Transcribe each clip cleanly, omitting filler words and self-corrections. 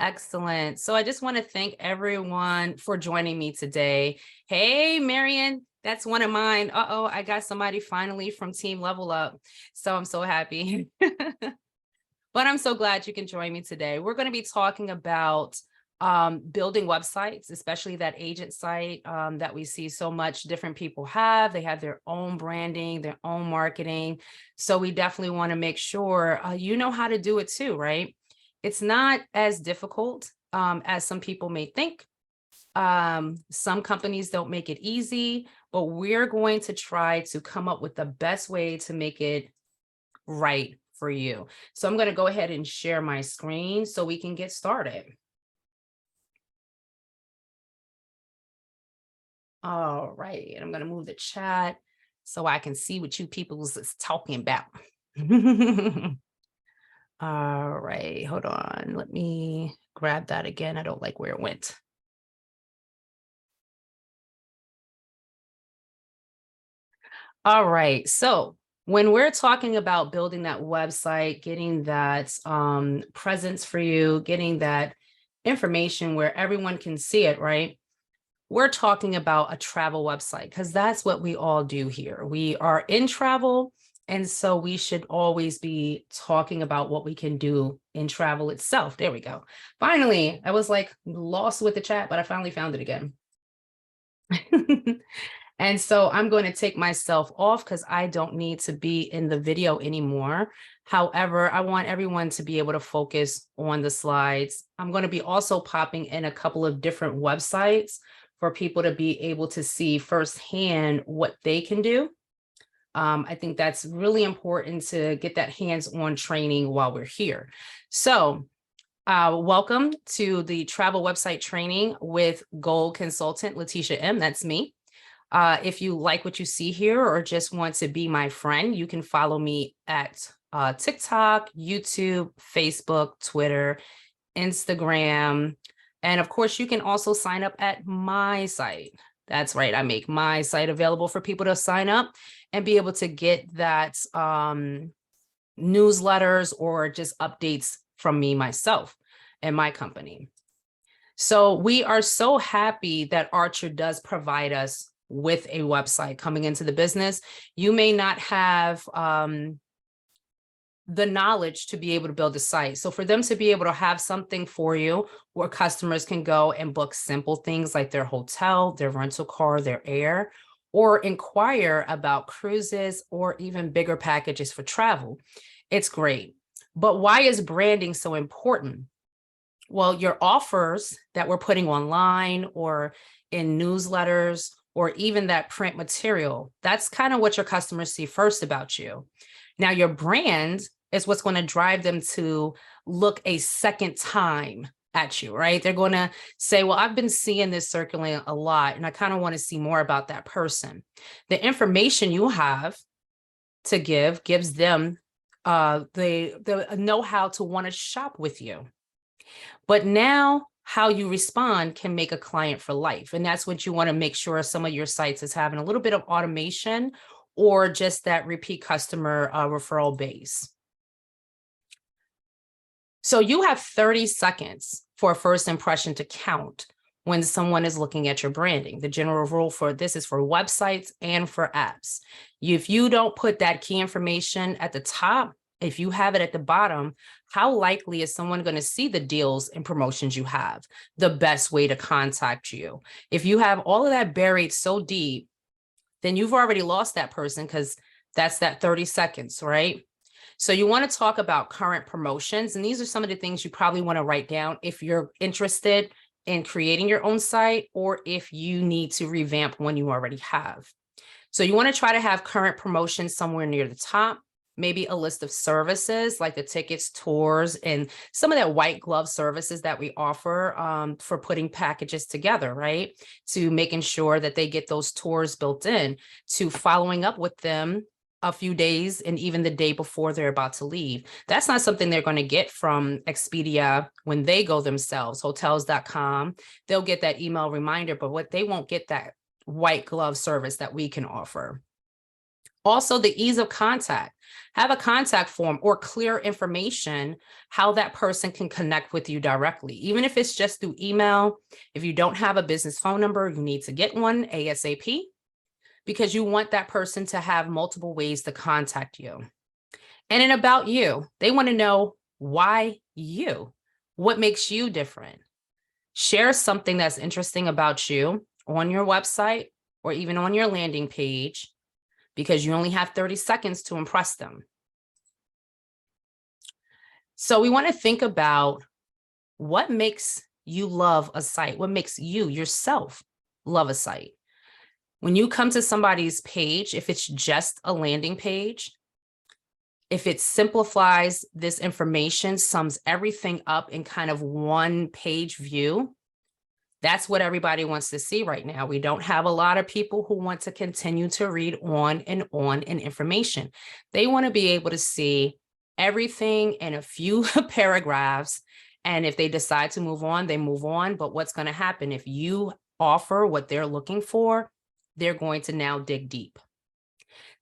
Excellent. So I just want to thank everyone for joining me today. Hey, Marion, that's one of mine. Uh-oh, I got somebody finally from Team Level Up. So I'm so happy. But I'm so glad you can join me today. We're going to be talking about building websites, especially that agent site that we see so much different people have. They have their own branding, their own marketing. So we definitely want to make sure you know how to do it too, right? It's not as difficult as some people may think. Some companies don't make it easy, but we're going to try to come up with the best way to make it right for you. So I'm going to go ahead and share my screen so we can get started. All right, and I'm going to move the chat so I can see what you people is talking about. All right, hold on. Let me grab that again. I don't like where it went. All right, so when we're talking about building that website, getting that presence for you, getting that information where everyone can see it, right? We're talking about a travel website because that's what we all do here. We are in travel, and so we should always be talking about what we can do in travel itself. There we go. Finally, I was like lost with the chat, but I finally found it again. And so I'm going to take myself off because I don't need to be in the video anymore. However, I want everyone to be able to focus on the slides. I'm going to be also popping in a couple of different websites for people to be able to see firsthand what they can do. I think that's really important to get that hands-on training while we're here. So welcome to the travel website training with Gold Consultant Letitia M. That's me. If you like what you see here or just want to be my friend, you can follow me at TikTok, YouTube, Facebook, Twitter, Instagram. And of course, you can also sign up at my site. That's right. I make my site available for people to sign up and be able to get that newsletters or just updates from me myself and my company. So we are so happy that Archer does provide us with a website coming into the business. You may not have the knowledge to be able to build a site. So for them to be able to have something for you where customers can go and book simple things like their hotel, their rental car, their air, or inquire about cruises or even bigger packages for travel, it's great. But why is branding so important? Well, your offers that we're putting online or in newsletters or even that print material, that's kind of what your customers see first about you. Now, your brand is what's going to drive them to look a second time at you, right? They're going to say, well, I've been seeing this circulating a lot, and I kind of want to see more about that person. The information you have to give gives them the know-how to want to shop with you. But now how you respond can make a client for life. And that's what you want to make sure some of your sites is having a little bit of automation or just that repeat customer referral base. So you have 30 seconds for a first impression to count when someone is looking at your branding. The general rule for this is for websites and for apps. If you don't put that key information at the top, if you have it at the bottom, how likely is someone going to see the deals and promotions you have? The best way to contact you. If you have all of that buried so deep, then you've already lost that person because that's that 30 seconds, right? So you want to talk about current promotions. And these are some of the things you probably want to write down if you're interested in creating your own site or if you need to revamp one you already have. So you want to try to have current promotions somewhere near the top, maybe a list of services like the tickets, tours, and some of that white glove services that we offer for putting packages together, right? To making sure that they get those tours built in, to following up with them a few days and even the day before they're about to leave. That's not something they're going to get from Expedia when they go themselves, hotels.com. They'll get that email reminder, but what they won't get that white glove service that we can offer. Also, the ease of contact. Have a contact form or clear information how that person can connect with you directly. Even if it's just through email, if you don't have a business phone number, you need to get one ASAP because you want that person to have multiple ways to contact you. And then about you, they want to know why you, what makes you different. Share something that's interesting about you on your website or even on your landing page, because you only have 30 seconds to impress them. So we want to think about what makes you love a site, what makes you yourself love a site. When you come to somebody's page, if it's just a landing page, if it simplifies this information, sums everything up in kind of one page view, that's what everybody wants to see right now. We don't have a lot of people who want to continue to read on in information. They want to be able to see everything in a few paragraphs. And if they decide to move on, they move on. But what's going to happen if you offer what they're looking for, they're going to now dig deep.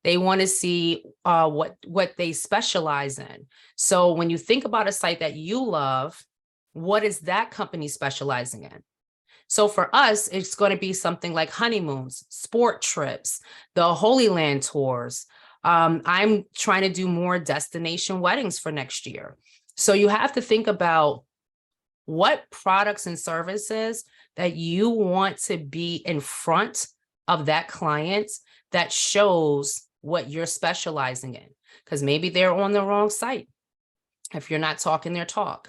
They want to see what they specialize in. So when you think about a site that you love, what is that company specializing in? So for us, it's going to be something like honeymoons, sport trips, the Holy Land tours. I'm trying to do more destination weddings for next year. So you have to think about what products and services that you want to be in front of that client that shows what you're specializing in, because maybe they're on the wrong site if you're not talking their talk.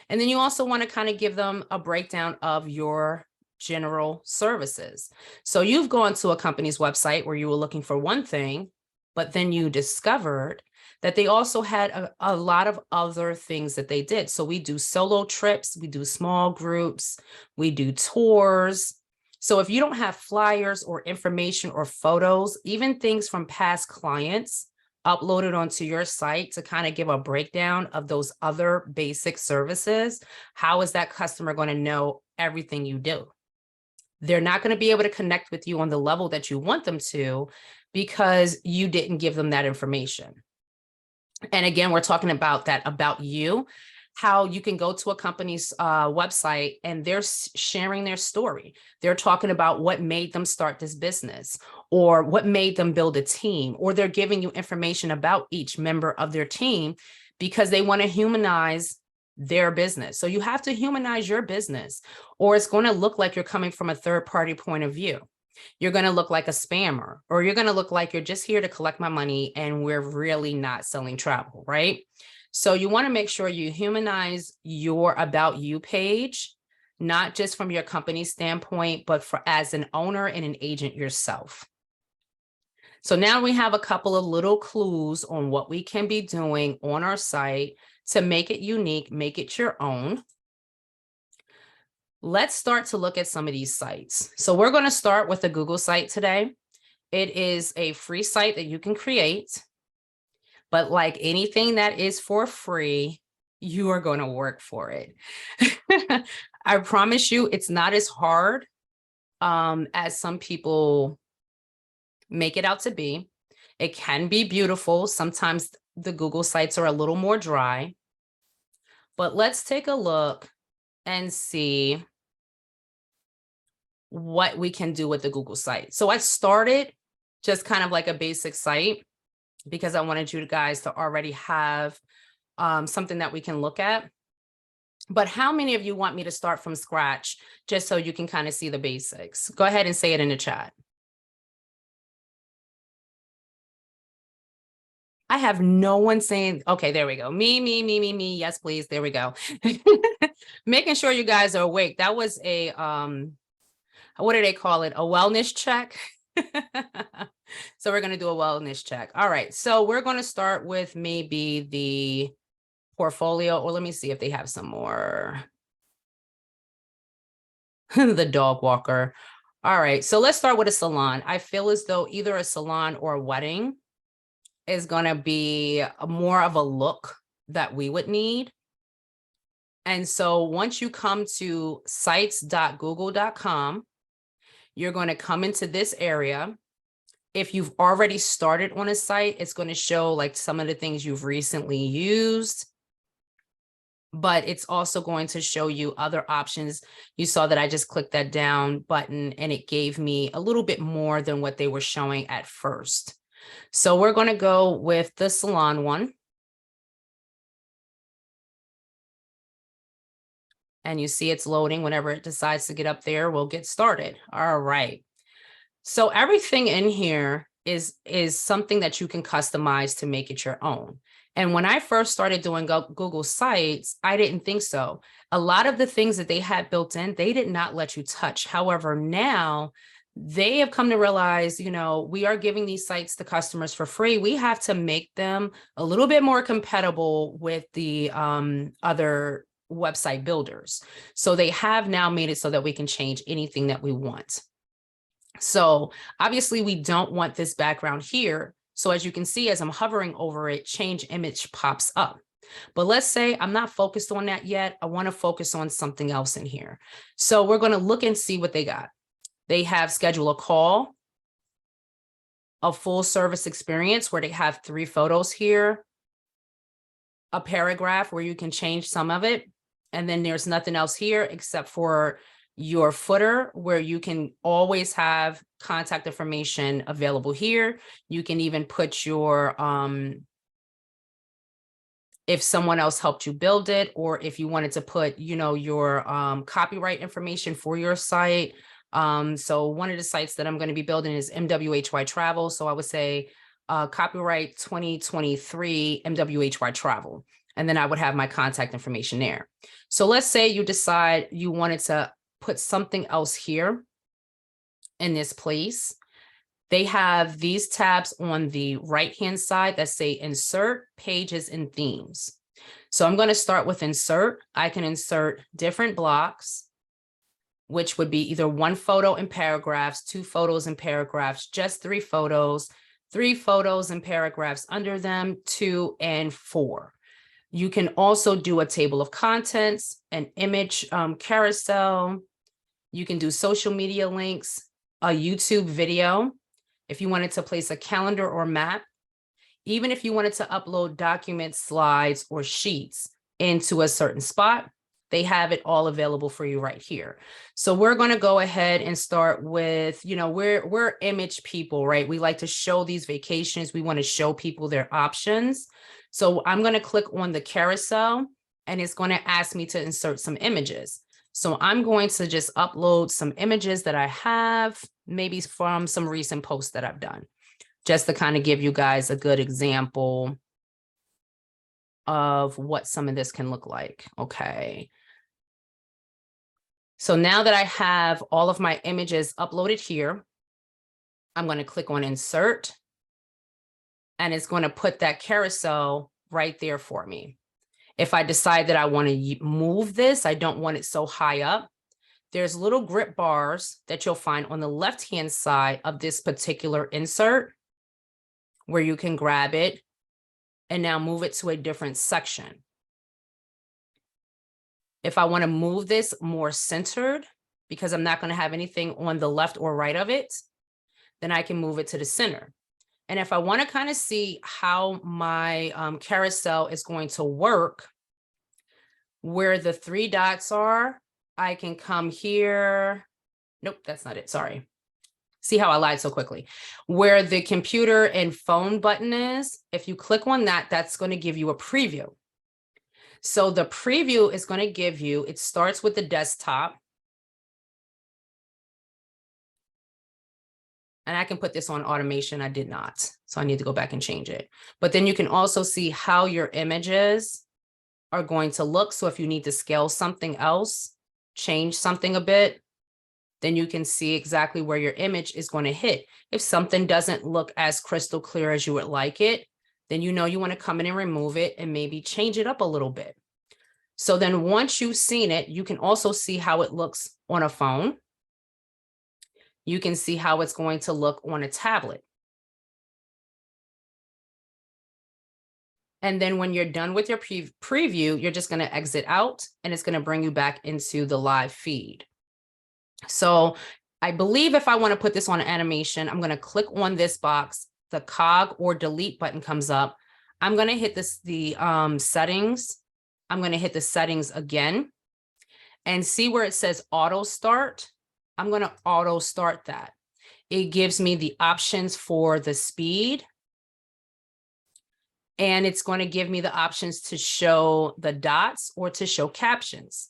And then you also want to kind of give them a breakdown of your general services. So you've gone to a company's website where you were looking for one thing, but then you discovered that they also had a lot of other things that they did. So we do solo trips, we do small groups, we do tours. So if you don't have flyers or information or photos, even things from past clients, uploaded onto your site to kind of give a breakdown of those other basic services, how is that customer going to know everything you do? They're not going to be able to connect with you on the level that you want them to because you didn't give them that information. And again, we're talking about that about you, how you can go to a company's website and they're sharing their story. They're talking about what made them start this business or what made them build a team, or they're giving you information about each member of their team because they want to humanize their business. So you have to humanize your business, or it's going to look like you're coming from a third-party point of view. You're going to look like a spammer, or you're going to look like you're just here to collect my money and we're really not selling travel, right? So you want to make sure you humanize your About You page, not just from your company standpoint, but for as an owner and an agent yourself. So now we have a couple of little clues on what we can be doing on our site to make it unique, make it your own. Let's start to look at some of these sites. So we're going to start with a Google site today. It is a free site that you can create. But like anything that is for free, you are going to work for it. I promise you, it's not as hard as some people make it out to be. It can be beautiful. Sometimes the Google sites are a little more dry. But let's take a look and see what we can do with the Google site. So I started just kind of like a basic site, because I wanted you guys to already have something that we can look at. But how many of you want me to start from scratch just so you can kind of see the basics? Go ahead and say it in the chat. I have no one saying, okay, there we go. Me. Yes, please. There we go. Making sure you guys are awake. That was a, what do they call it? A wellness check. So we're going to do a wellness check. All right. So we're going to start with maybe the portfolio, or let me see if they have some more. The dog walker. All right. So let's start with a salon. I feel as though either a salon or a wedding is going to be more of a look that we would need. And so once you come to sites.google.com, you're going to come into this area. if you've already started on a site, it's going to show like some of the things you've recently used, but it's also going to show you other options. You saw that I just clicked that down button and it gave me a little bit more than what they were showing at first. So we're going to go with the salon one. And you see it's loading. Whenever it decides to get up there, we'll get started. All right. So everything in here is something that you can customize to make it your own. And when I first started doing Google Sites, I didn't think so. A lot of the things that they had built in, they did not let you touch. However, now they have come to realize, you know, we are giving these sites to customers for free. We have to make them a little bit more compatible with the other website builders. So they have now made it so that we can change anything that we want. So obviously we don't want this background here. So as you can see, as I'm hovering over it, change image pops up. But let's say I'm not focused on that yet. I want to focus on something else in here. So we're going to look and see what they got. They have schedule a call, a full service experience where they have 3 photos here, a paragraph where you can change some of it. And then there's nothing else here except for your footer where you can always have contact information available here. You can even put your, if someone else helped you build it, or if you wanted to put, you know, your copyright information for your site. So one of the sites that I'm going to be building is MWHY Travel. So I would say copyright 2023 MWHY Travel. And then I would have my contact information there. So let's say you decide you wanted to put something else here in this place. They have these tabs on the right-hand side that say Insert, Pages, and Themes. So I'm going to start with Insert. I can insert different blocks, which would be either 1 photo and paragraphs, 2 photos and paragraphs, just 3 photos, 3 photos and paragraphs under them, 2 and 4. You can also do a table of contents, an image carousel. You can do social media links, a YouTube video. If you wanted to place a calendar or map, even if you wanted to upload documents, slides, or sheets into a certain spot, they have it all available for you right here. So we're going to go ahead and start with, you know, we're image people, right? We like to show these vacations. We want to show people their options. So I'm going to click on the carousel and it's going to ask me to insert some images. So I'm going to just upload some images that I have, maybe from some recent posts that I've done, just to kind of give you guys a good example of what some of this can look like. Okay. So now that I have all of my images uploaded here, I'm going to click on Insert, and it's going to put that carousel right there for me. If I decide that I want to move this, I don't want it so high up, there's little grip bars that you'll find on the left-hand side of this particular insert where you can grab it and now move it to a different section. If I want to move this more centered, because I'm not going to have anything on the left or right of it, then I can move it to the center. And if I want to kind of see how my carousel is going to work, where the 3 dots are, I can come here. Nope, that's not it. Sorry. See how I lied so quickly. Where the computer and phone button is, if you click on that, that's going to give you a preview. So the preview is going to give you, it starts with the desktop. And I can put this on automation. I did not. So I need to go back and change it. But then you can also see how your images are going to look. So if you need to scale something else, change something a bit, then you can see exactly where your image is going to hit. If something doesn't look as crystal clear as you would like it, then you know you want to come in and remove it and maybe change it up a little bit. So then once you've seen it, you can also see how it looks on a phone. You can see how it's going to look on a tablet. And then when you're done with your preview, you're just going to exit out and it's going to bring you back into the live feed. So I believe if I want to put this on animation, I'm going to click on this box, the cog or delete button comes up. I'm going to hit the settings. I'm going to hit the settings again and see where it says auto start. I'm going to auto start that. It gives me the options for the speed. And it's going to give me the options to show the dots or to show captions.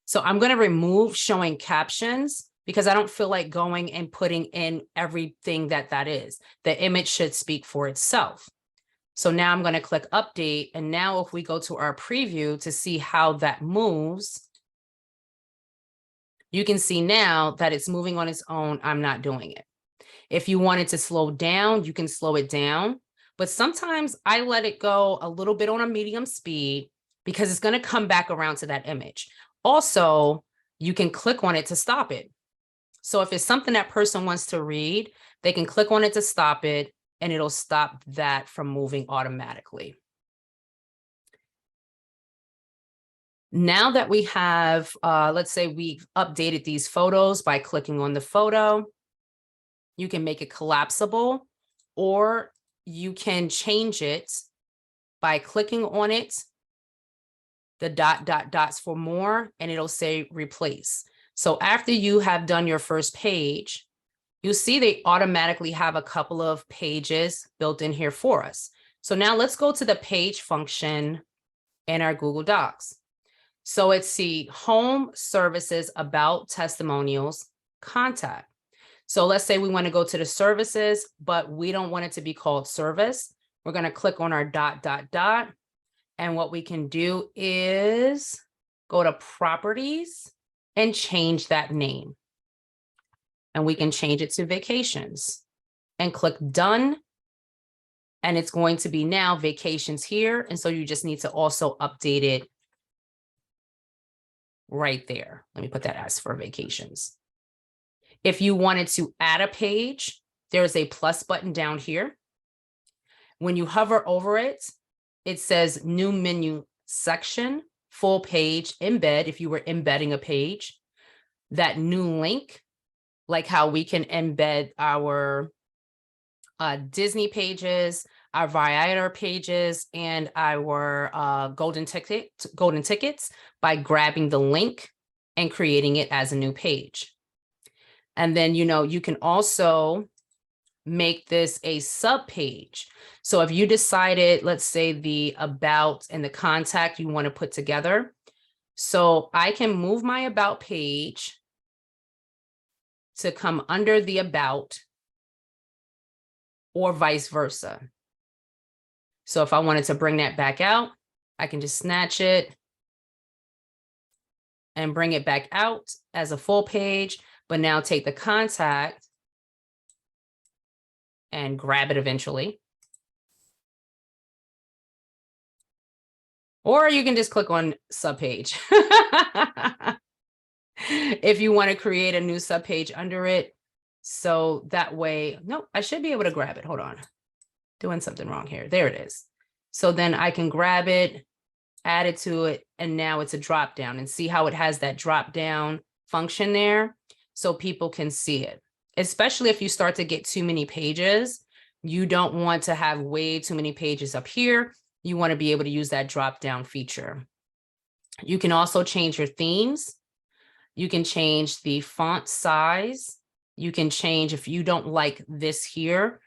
So I'm going to remove showing captions because I don't feel like going and putting in everything that is. The image should speak for itself. So now I'm going to click update. And now if we go to our preview to see how that moves, you can see now that it's moving on its own. I'm not doing it. If you want it to slow down, you can slow it down. But sometimes I let it go a little bit on a medium speed because it's going to come back around to that image. Also, you can click on it to stop it. So if it's something that person wants to read, they can click on it to stop it, and it'll stop that from moving automatically. Now that we have, let's say we've updated these photos by clicking on the photo, you can make it collapsible, or you can change it by clicking on it, the dots for more, and it'll say replace. So after you have done your first page, you'll see they automatically have a couple of pages built in here for us. So now let's go to the page function in our Google Docs. So it's the home, services, about, testimonials, contact. So let's say we want to go to the services, but we don't want it to be called service. We're going to click on our dot. And what we can do is go to properties and change that name. And we can change it to vacations and click done. And it's going to be now vacations here. And so you just need to also update it right there. Let me put that as for vacations. If you wanted to add a page, there's a plus button down here. When you hover over it, it says new menu section, full page, embed, if you were embedding a page. That new link, like how we can embed our Disney pages, our Viator pages, and our golden tickets by grabbing the link and creating it as a new page. And then, you can also make this a sub page. So if you decided, let's say the about and the contact you want to put together. So I can move my about page to come under the about or vice versa. So if I wanted to bring that back out, I can just snatch it and bring it back out as a full page, but now take the contact and grab it eventually. Or you can just click on subpage. If you want to create a new subpage under it. So that way, no, I should be able to grab it. Hold on. Doing something wrong here. There it is. So then I can grab it, add it to it, and now it's a drop down, and see how it has that drop down function there so people can see it. Especially if you start to get too many pages, you don't want to have way too many pages up here. You want to be able to use that drop down feature. You can also change your themes. You can change the font size. You can change if you don't like this here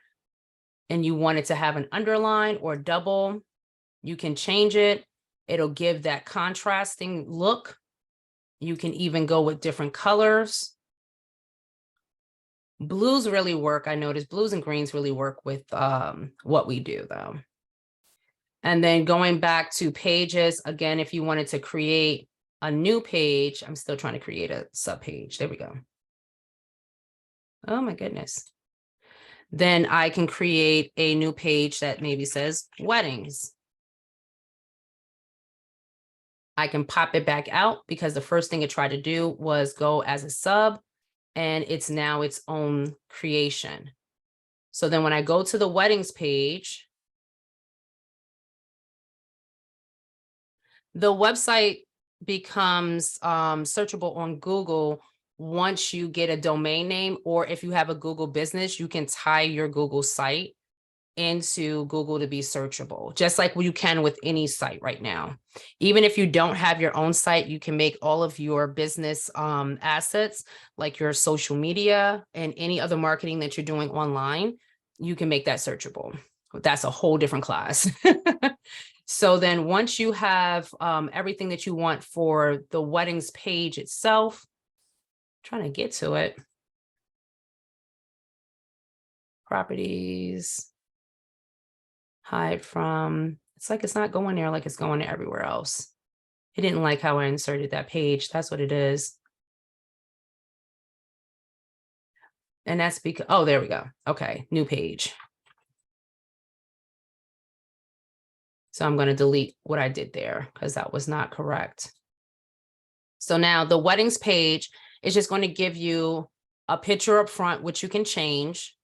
and you want it to have an underline or double, you can change it. It'll give that contrasting look. You can even go with different colors. Blues really work. I noticed blues and greens really work with what we do though. And then going back to pages, again, if you wanted to create a new page, I'm still trying to create a sub page. There we go. Oh my goodness. Then I can create a new page that maybe says weddings. I can pop it back out because the first thing it tried to do was go as a sub, and it's now its own creation. So then when I go to the weddings page, the website becomes searchable on Google once you get a domain name, or if you have a Google business, you can tie your Google site into Google to be searchable, just like you can with any site right now. Even if you don't have your own site, you can make all of your business assets, like your social media and any other marketing that you're doing online, you can make that searchable. That's a whole different class. So then once you have everything that you want for the weddings page itself, trying to get to it. Properties. Hide from, it's like it's not going there like it's going everywhere else. It didn't like how I inserted that page. That's what it is. And that's because, oh, there we go. Okay, new page. So I'm going to delete what I did there because that was not correct. So now the weddings page is just going to give you a picture up front, which you can change,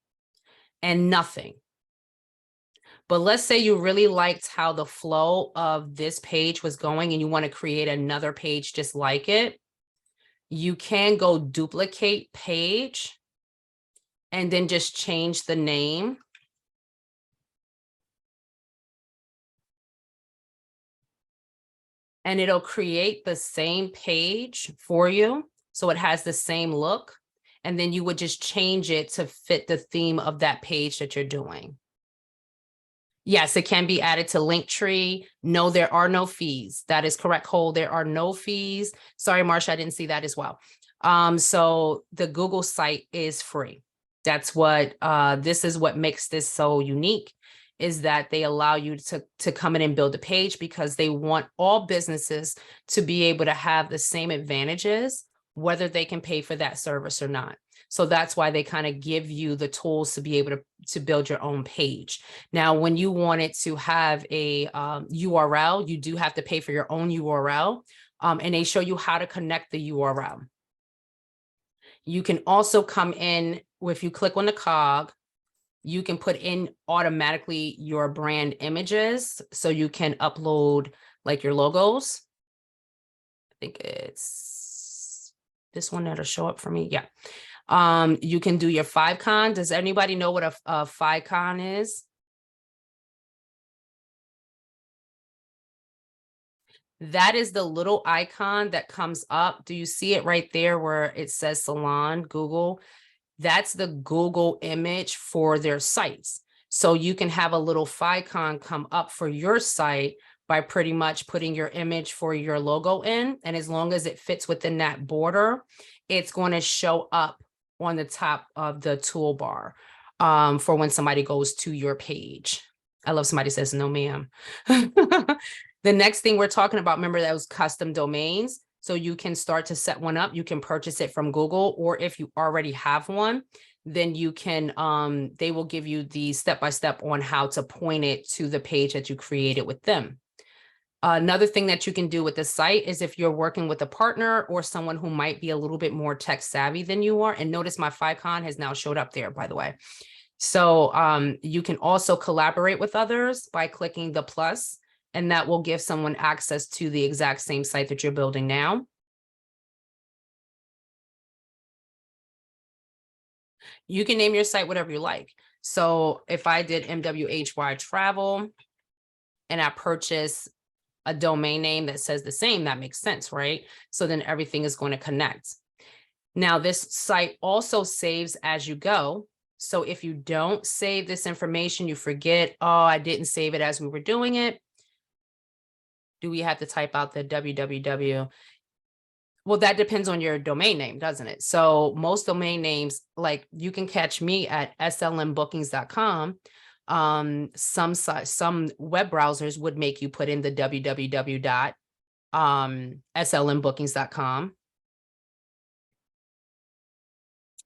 and nothing. But let's say you really liked how the flow of this page was going and you want to create another page just like it. You can go duplicate page and then just change the name. And it'll create the same page for you. So it has the same look. And then you would just change it to fit the theme of that page that you're doing. Yes, it can be added to Linktree. No, there are no fees. That is correct, Cole. There are no fees. Sorry, Marsha, I didn't see that as well. So the Google site is free. That's what, this is what makes this so unique, is that they allow you to come in and build a page because they want all businesses to be able to have the same advantages, whether they can pay for that service or not. So that's why they kind of give you the tools to be able to build your own page. Now, when you want it to have a URL, you do have to pay for your own URL, and they show you how to connect the URL. You can also come in, if you click on the cog, you can put in automatically your brand images. So you can upload like your logos. I think it's this one that'll show up for me. Yeah. You can do your favicon. Does anybody know what a favicon is? That is the little icon that comes up. Do you see it right there where it says Salon Google? That's the Google image for their sites. So you can have a little favicon come up for your site by pretty much putting your image for your logo in. And as long as it fits within that border, it's going to show up on the top of the toolbar for when somebody goes to your page. I love somebody says, no, ma'am. The next thing we're talking about, remember, that was custom domains. So you can start to set one up. You can purchase it from Google, or if you already have one, then you can, they will give you the step-by-step on how to point it to the page that you created with them. Another thing that you can do with the site is if you're working with a partner or someone who might be a little bit more tech savvy than you are, and notice my favicon has now showed up there, by the way. So you can also collaborate with others by clicking the plus, and that will give someone access to the exact same site that you're building now. You can name your site whatever you like. So if I did MWHY Travel and I purchase a domain name that says the same, that makes sense, right? So then everything is going to connect. Now, this site also saves as you go. So if you don't save this information, you forget, oh, I didn't save it as we were doing it. Do we have to type out the www? Well, that depends on your domain name, doesn't it? So most domain names, like you can catch me at slmbookings.com. Some web browsers would make you put in the www.slmbookings.com.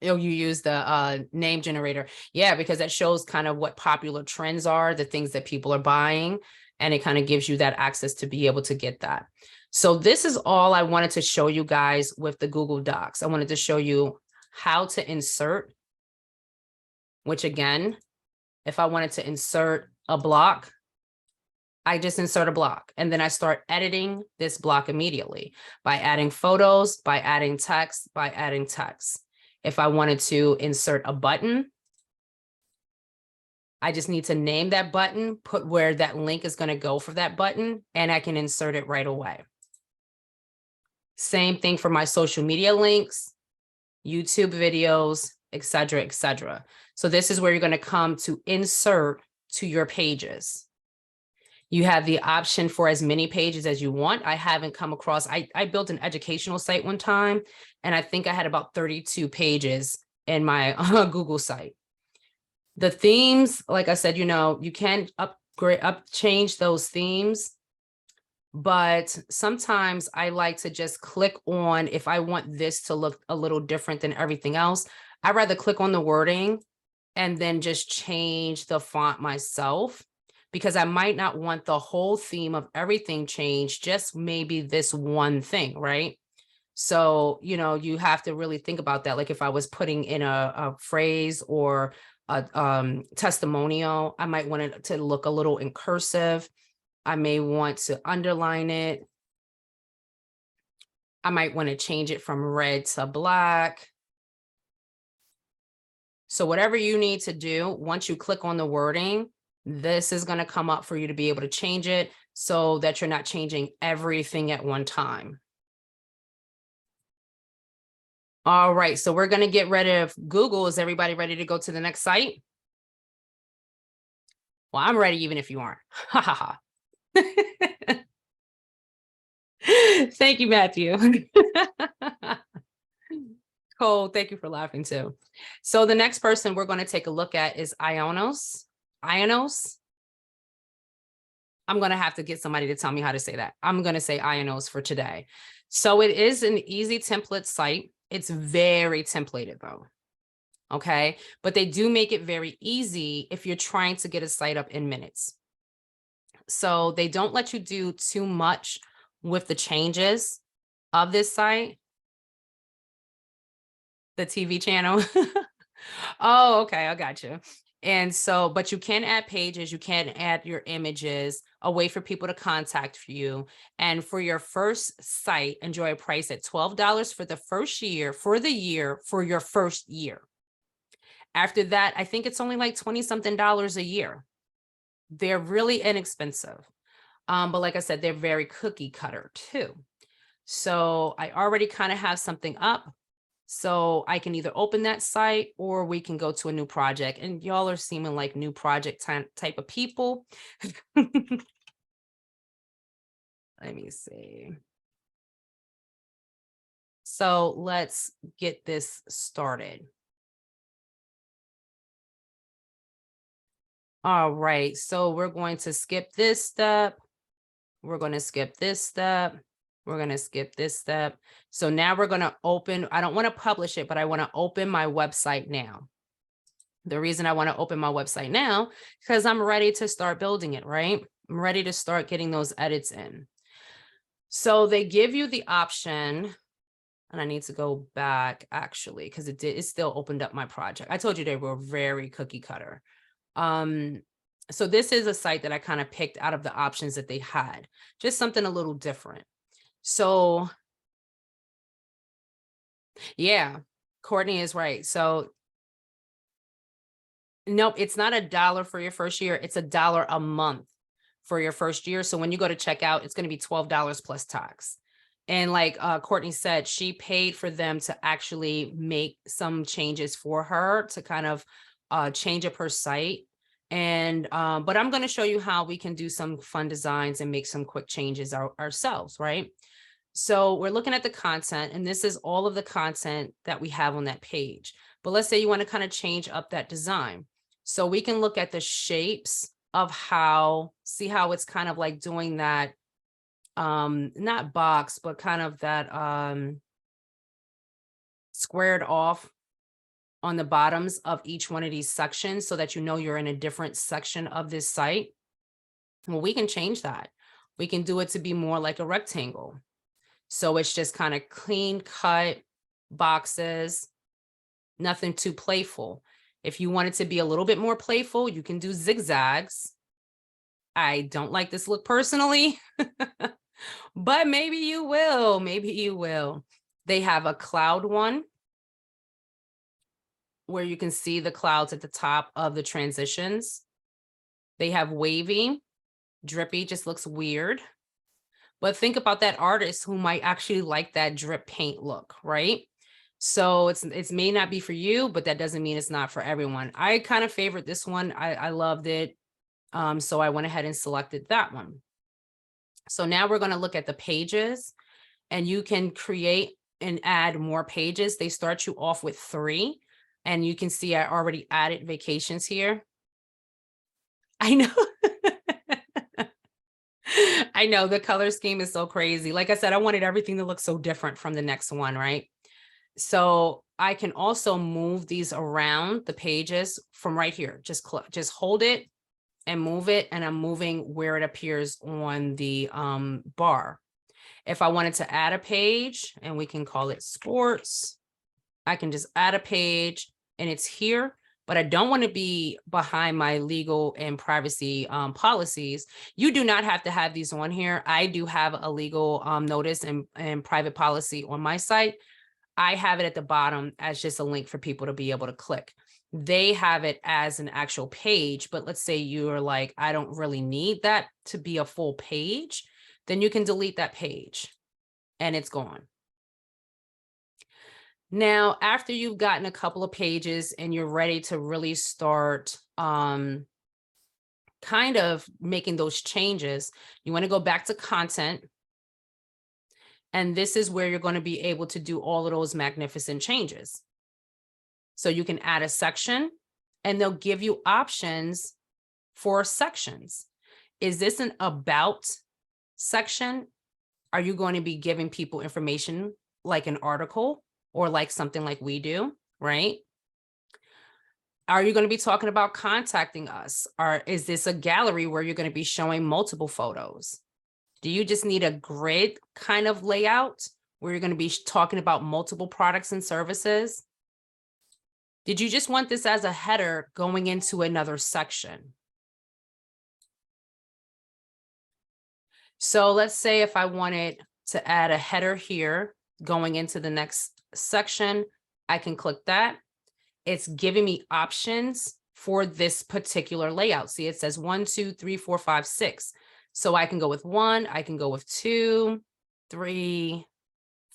Oh, you use the name generator. Yeah, because that shows kind of what popular trends are, the things that people are buying, and it kind of gives you that access to be able to get that. So this is all I wanted to show you guys with the Google Docs. I wanted to show you how to insert, which again, if I wanted to insert a block, I just insert a block and then I start editing this block immediately by adding photos, by adding text, by adding text. If I wanted to insert a button, I just need to name that button, put where that link is going to go for that button, and I can insert it right away. Same thing for my social media links, YouTube videos, etc., etc. So this is where you're going to come to insert to your pages. You have the option for as many pages as you want. I haven't come across, I built an educational site one time, and I think I had about 32 pages in my Google site. The themes, like I said, you can change those themes, but sometimes I like to just click on, if I want this to look a little different than everything else, I'd rather click on the wording and then just change the font myself, because I might not want the whole theme of everything changed, just maybe this one thing, right? So, you have to really think about that. Like if I was putting in a phrase or a testimonial, I might want it to look a little in cursive. I may want to underline it. I might want to change it from red to black. So whatever you need to do, once you click on the wording, this is going to come up for you to be able to change it so that you're not changing everything at one time. All right, so we're going to get rid of Google. Is everybody ready to go to the next site? Well, I'm ready even if you aren't. Ha ha ha. Thank you, Matthew. Cole, thank you for laughing too. So the next person we're going to take a look at is Ionos. Ionos. I'm going to have to get somebody to tell me how to say that. I'm going to say Ionos for today. So it is an easy template site. It's very templated though. Okay. But they do make it very easy if you're trying to get a site up in minutes. So they don't let you do too much with the changes of this site. The TV channel. Oh, okay. I got you. And so, but you can add pages, you can add your images, a way for people to contact you. And for your first site, enjoy a price at $12 for the first year, for your first year. After that, I think it's only like 20 something dollars a year. They're really inexpensive. But like I said, they're very cookie cutter too. So I already kind of have something up. So I can either open that site or we can go to a new project, and y'all are seeming like new project type of people. Let me see. So let's get this started. All right, so we're going to skip this step. We're going to skip this step. We're going to skip this step. So now we're going to open, I don't want to publish it, but I want to open my website now. The reason I want to open my website now, because I'm ready to start building it, right? I'm ready to start getting those edits in. So they give you the option, and I need to go back actually, because it still opened up my project. I told you they were very cookie cutter. So this is a site that I kind of picked out of the options that they had, just something a little different. So yeah, Courtney is right. So nope, it's not $1 for your first year. It's $1 a month for your first year. So when you go to checkout, it's going to be $12 plus tax. And like Courtney said, she paid for them to actually make some changes for her to kind of change up her site. And but I'm going to show you how we can do some fun designs and make some quick changes ourselves, right? So we're looking at the content, and this is all of the content that we have on that page. But let's say you want to kind of change up that design. So we can look at the shapes of see how it's kind of like doing that, not box, but kind of that squared off on the bottoms of each one of these sections so that you know you're in a different section of this site. Well, we can change that. We can do it to be more like a rectangle. So it's just kind of clean cut boxes, nothing too playful. If you want it to be a little bit more playful, you can do zigzags. I don't like this look personally, but maybe you will. Maybe you will. They have a cloud one where you can see the clouds at the top of the transitions. They have wavy, drippy just looks weird. But think about that artist who might actually like that drip paint look, right? So it's may not be for you, but that doesn't mean it's not for everyone. I kind of favored this one. I loved it. So I went ahead and selected that one. So now we're going to look at the pages, and you can create and add more pages. They start you off with 3, and you can see I already added vacations here. I know. I know the color scheme is so crazy. Like I said, I wanted everything to look so different from the next one, right? So I can also move these around the pages from right here. Just hold it and move it, and I'm moving where it appears on the bar. If I wanted to add a page, and we can call it sports, I can just add a page and it's here, but I don't want to be behind my legal and privacy policies. You do not have to have these on here. I do have a legal notice and private policy on my site. I have it at the bottom as just a link for people to be able to click. They have it as an actual page, but let's say you're like, I don't really need that to be a full page, then you can delete that page and it's gone. Now, after you've gotten a couple of pages and you're ready to really start kind of making those changes, you want to go back to content. And this is where you're going to be able to do all of those magnificent changes. So you can add a section, and they'll give you options for sections. Is this an about section? Are you going to be giving people information like an article or like something like we do, right? Are you going to be talking about contacting us? Or is this a gallery where you're going to be showing multiple photos? Do you just need a grid kind of layout where you're going to be talking about multiple products and services? Did you just want this as a header going into another section? So let's say if I wanted to add a header here going into the next section, I can click that. It's giving me options for this particular layout. See, it says 1, 2, 3, 4, 5, 6. So I can go with 1, I can go with 2, 3,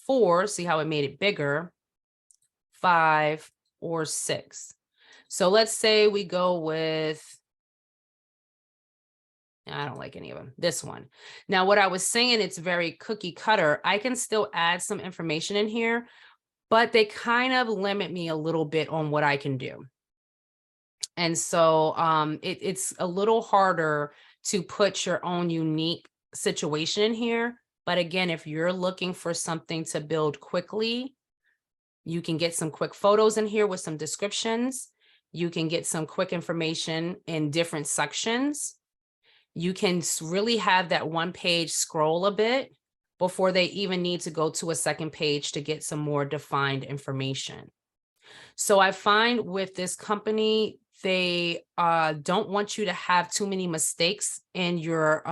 4. See how it made it bigger, 5, or 6. So let's say we go with, I don't like any of them, this one. Now, what I was saying, it's very cookie cutter. I can still add some information in here, but they kind of limit me a little bit on what I can do. And so it's a little harder to put your own unique situation in here. But again, if you're looking for something to build quickly, you can get some quick photos in here with some descriptions. You can get some quick information in different sections. You can really have that one page scroll a bit before they even need to go to a second page to get some more defined information. So I find with this company, they don't want you to have too many mistakes in your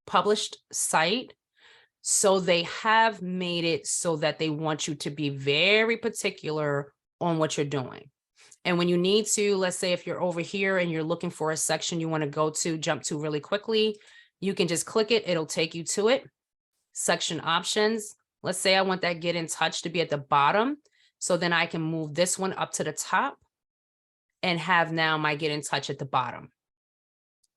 published site. So they have made it so that they want you to be very particular on what you're doing. And when you need to, let's say if you're over here and you're looking for a section you want to jump to really quickly, you can just click it. It'll take you to it. Section options. Let's say I want that get in touch to be at the bottom. So then I can move this one up to the top and have now my get in touch at the bottom.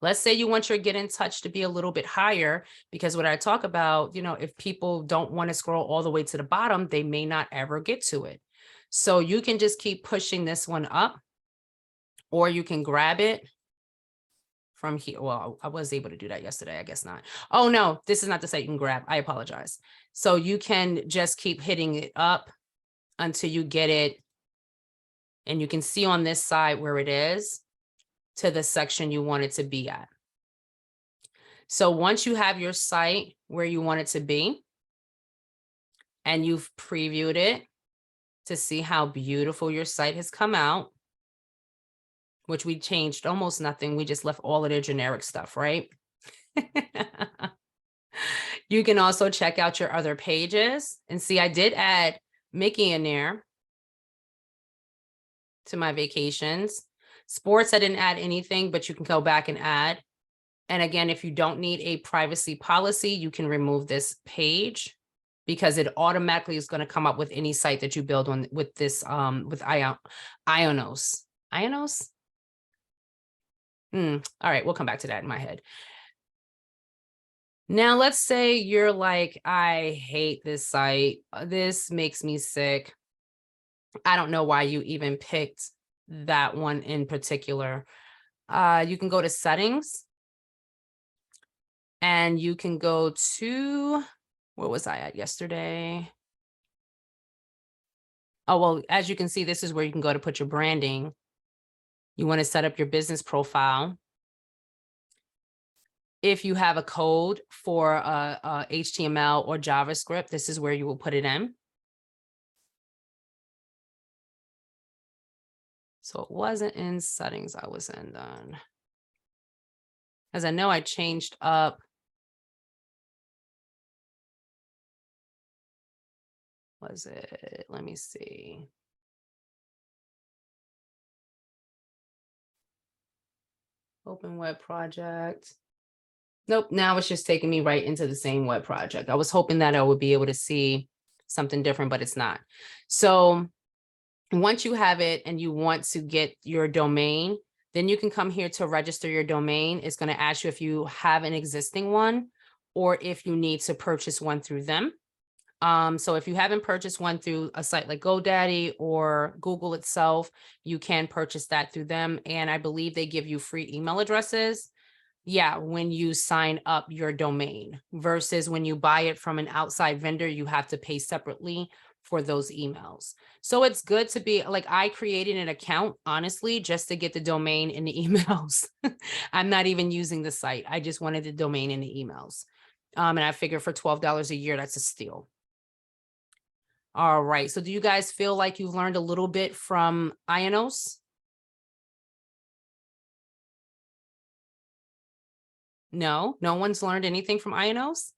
Let's say you want your get in touch to be a little bit higher, because what I talk about, you know, if people don't want to scroll all the way to the bottom, they may not ever get to it. So you can just keep pushing this one up, or you can grab it from here. Well, I was able to do that yesterday. I guess not. Oh, no, this is not the site you can grab. I apologize. So you can just keep hitting it up until you get it. And you can see on this side where it is to the section you want it to be at. So once you have your site where you want it to be, and you've previewed it to see how beautiful your site has come out, which we changed almost nothing. We just left all of their generic stuff, right? You can also check out your other pages and see, I did add Mickey in there to my vacations. Sports, I didn't add anything, but you can go back and add. And again, if you don't need a privacy policy, you can remove this page because it automatically is going to come up with any site that you build on with this, with Ionos. Ionos? All right, we'll come back to that in my head. Now, let's say you're like, I hate this site. This makes me sick. I don't know why you even picked that one in particular. You can go to settings and you can go to, where was I at yesterday? Oh, well, as you can see, this is where you can go to put your branding. You want to set up your business profile. If you have a code for HTML or JavaScript, this is where you will put it in. So it wasn't in settings I was in then. As I know, I changed up. Was it? Let me see. Open web project. Nope, now it's just taking me right into the same web project. I was hoping that I would be able to see something different, but it's not. So once you have it and you want to get your domain, then you can come here to register your domain. It's going to ask you if you have an existing one or if you need to purchase one through them. So if you haven't purchased one through a site like GoDaddy or Google itself, you can purchase that through them. And I believe they give you free email addresses. Yeah, when you sign up your domain versus when you buy it from an outside vendor, you have to pay separately for those emails. So it's good to be like, I created an account, honestly, just to get the domain and the emails. I'm not even using the site. I just wanted the domain and the emails. And I figure for $12 a year, that's a steal. All right. So do you guys feel like you've learned a little bit from Ionos? No, no one's learned anything from Ionos?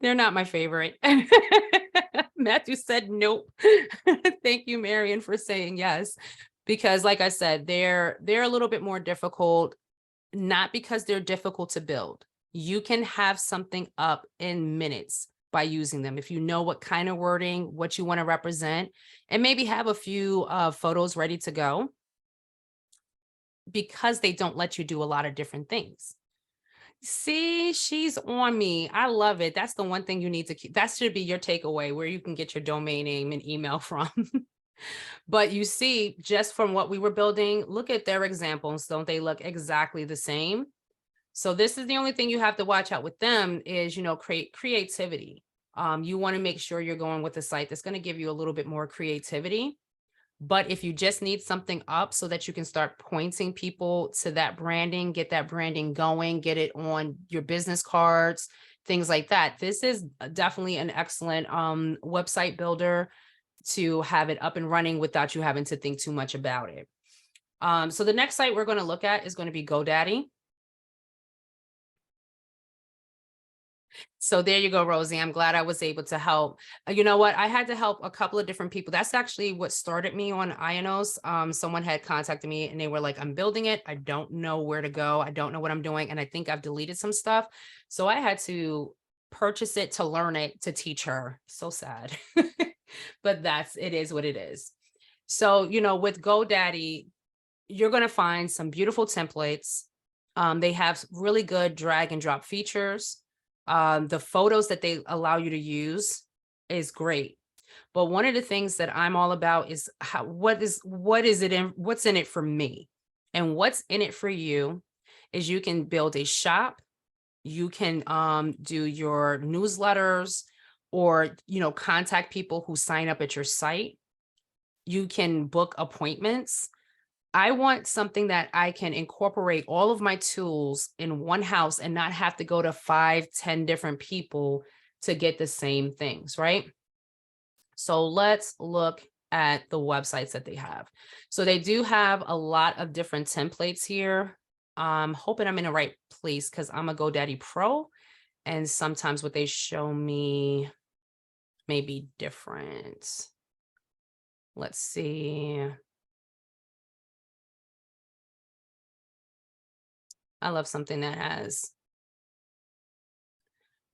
They're not my favorite. Matthew said nope. Thank you, Marion, for saying yes. Because like I said, they're a little bit more difficult, not because they're difficult to build. You can have something up in minutes by using them. If you know what kind of wording, what you want to represent, and maybe have a few photos ready to go, because they don't let you do a lot of different things. See, she's on me. I love it. That's the one thing you need to keep. That should be your takeaway, where you can get your domain name and email from. But you see, just from what we were building, look at their examples. Don't they look exactly the same? So this is the only thing you have to watch out with them is, creativity. You want to make sure you're going with a site that's going to give you a little bit more creativity. But if you just need something up so that you can start pointing people to that branding, get that branding going, get it on your business cards, things like that, this is definitely an excellent website builder to have it up and running without you having to think too much about it. So the next site we're going to look at is going to be GoDaddy. So there you go, Rosie. I'm glad I was able to help. You know what? I had to help a couple of different people. That's actually what started me on Ionos. Someone had contacted me and they were like, I'm building it. I don't know where to go. I don't know what I'm doing. And I think I've deleted some stuff. So I had to purchase it to learn it, to teach her. So sad. But it is what it is. So, with GoDaddy, you're going to find some beautiful templates. They have really good drag and drop features. The photos that they allow you to use is great. But one of the things that I'm all about is what's in it for me? And what's in it for you is you can build a shop. You can do your newsletters or, contact people who sign up at your site. You can book appointments. I want something that I can incorporate all of my tools in one house and not have to go to 5-10 different people to get the same things, right? So let's look at the websites that they have. So they do have a lot of different templates here. I'm hoping I'm in the right place because I'm a GoDaddy Pro, and sometimes what they show me may be different. Let's see. I love something that has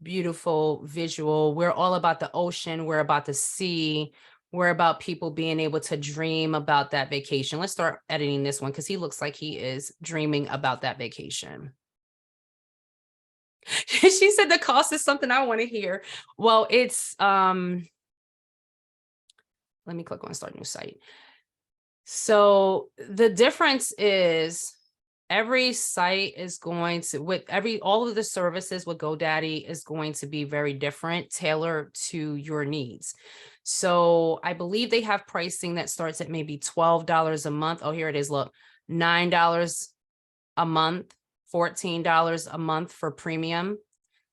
beautiful visual. We're all about the ocean. We're about the sea. We're about people being able to dream about that vacation. Let's start editing this one because he looks like he is dreaming about that vacation. She said the cost is something I want to hear. Well, it's let me click on start new site. So the difference is every site is going to, with all of the services with GoDaddy is going to be very different, tailored to your needs. So I believe they have pricing that starts at maybe $12 a month. Oh, here it is. Look, $9 a month, $14 a month for premium,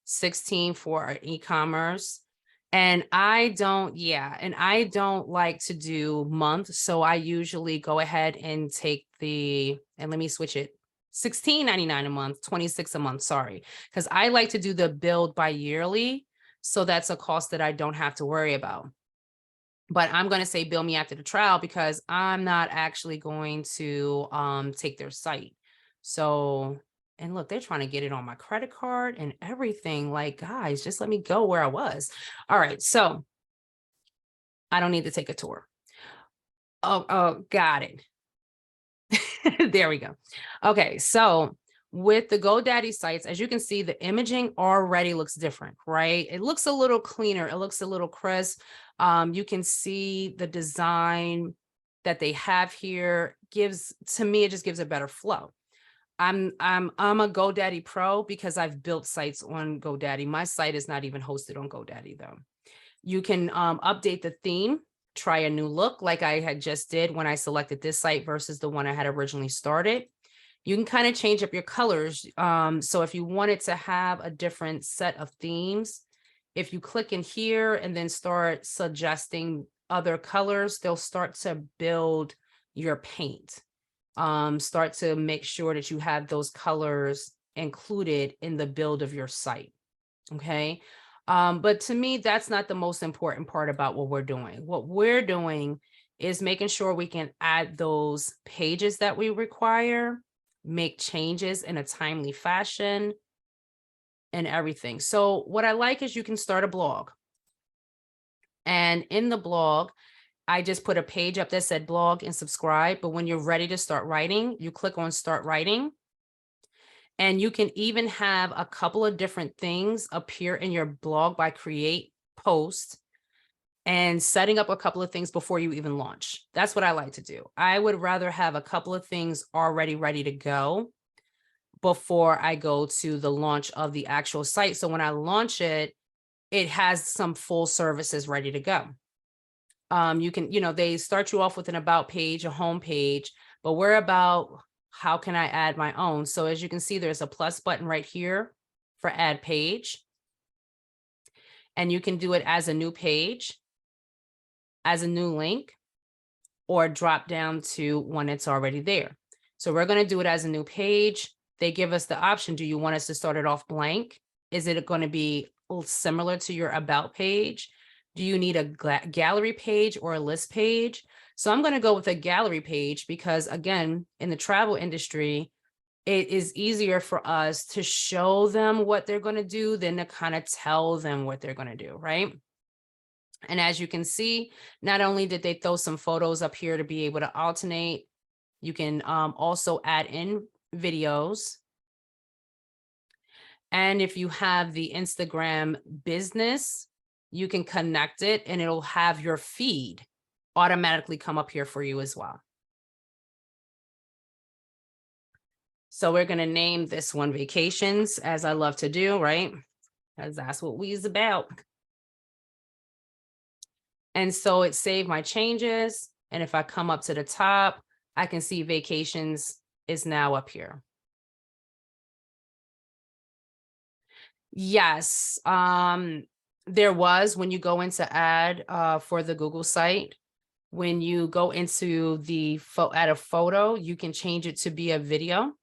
$16 for e-commerce. And I don't like to do month. So I usually go ahead and take and let me switch it. $16.99 a month, $26 a month, sorry. Because I like to do the build by yearly. So that's a cost that I don't have to worry about. But I'm going to say bill me after the trial because I'm not actually going to take their site. So, and look, they're trying to get it on my credit card and everything. Like, guys, just let me go where I was. All right. So I don't need to take a tour. Oh, got it. There we go. Okay. So with the GoDaddy sites, as you can see, the imaging already looks different, right? It looks a little cleaner. It looks a little crisp. You can see the design that they have here to me, it just gives a better flow. I'm a GoDaddy Pro because I've built sites on GoDaddy. My site is not even hosted on GoDaddy though. You can update the theme, try a new look like I had just did when I selected this site versus the one I had originally started. You can kind of change up your colors. So if you wanted to have a different set of themes, if you click in here and then start suggesting other colors, they'll start to build your paint. Start to make sure that you have those colors included in the build of your site. Okay. But to me, that's not the most important part about what we're doing. What we're doing is making sure we can add those pages that we require, make changes in a timely fashion, and everything. So what I like is you can start a blog. And in the blog, I just put a page up that said blog and subscribe. But when you're ready to start writing, you click on start writing. And you can even have a couple of different things appear in your blog by create post and setting up a couple of things before you even launch. That's what I like to do. I would rather have a couple of things already ready to go before I go to the launch of the actual site. So when I launch it, it has some full services ready to go. You can, they start you off with an about page, a home page, but we're about how can I add my own? So as you can see, there's a plus button right here for add page. And you can do it as a new page, as a new link, or drop down to one that's already there. So we're going to do it as a new page. They give us the option. Do you want us to start it off blank? Is it going to be similar to your about page? Do you need a gallery page or a list page? So I'm going to go with a gallery page because, again, in the travel industry, it is easier for us to show them what they're going to do than to kind of tell them what they're going to do, right? And as you can see, not only did they throw some photos up here to be able to alternate, you can also add in videos. And if you have the Instagram business, you can connect it and it'll have your feed automatically come up here for you as well. So we're going to name this one vacations, as I love to do, right? Because that's what we's about. And so it saved my changes. And if I come up to the top, I can see vacations is now up here. Yes, there was when you go into add for the Google site, when you go into the add a photo, you can change it to be a video.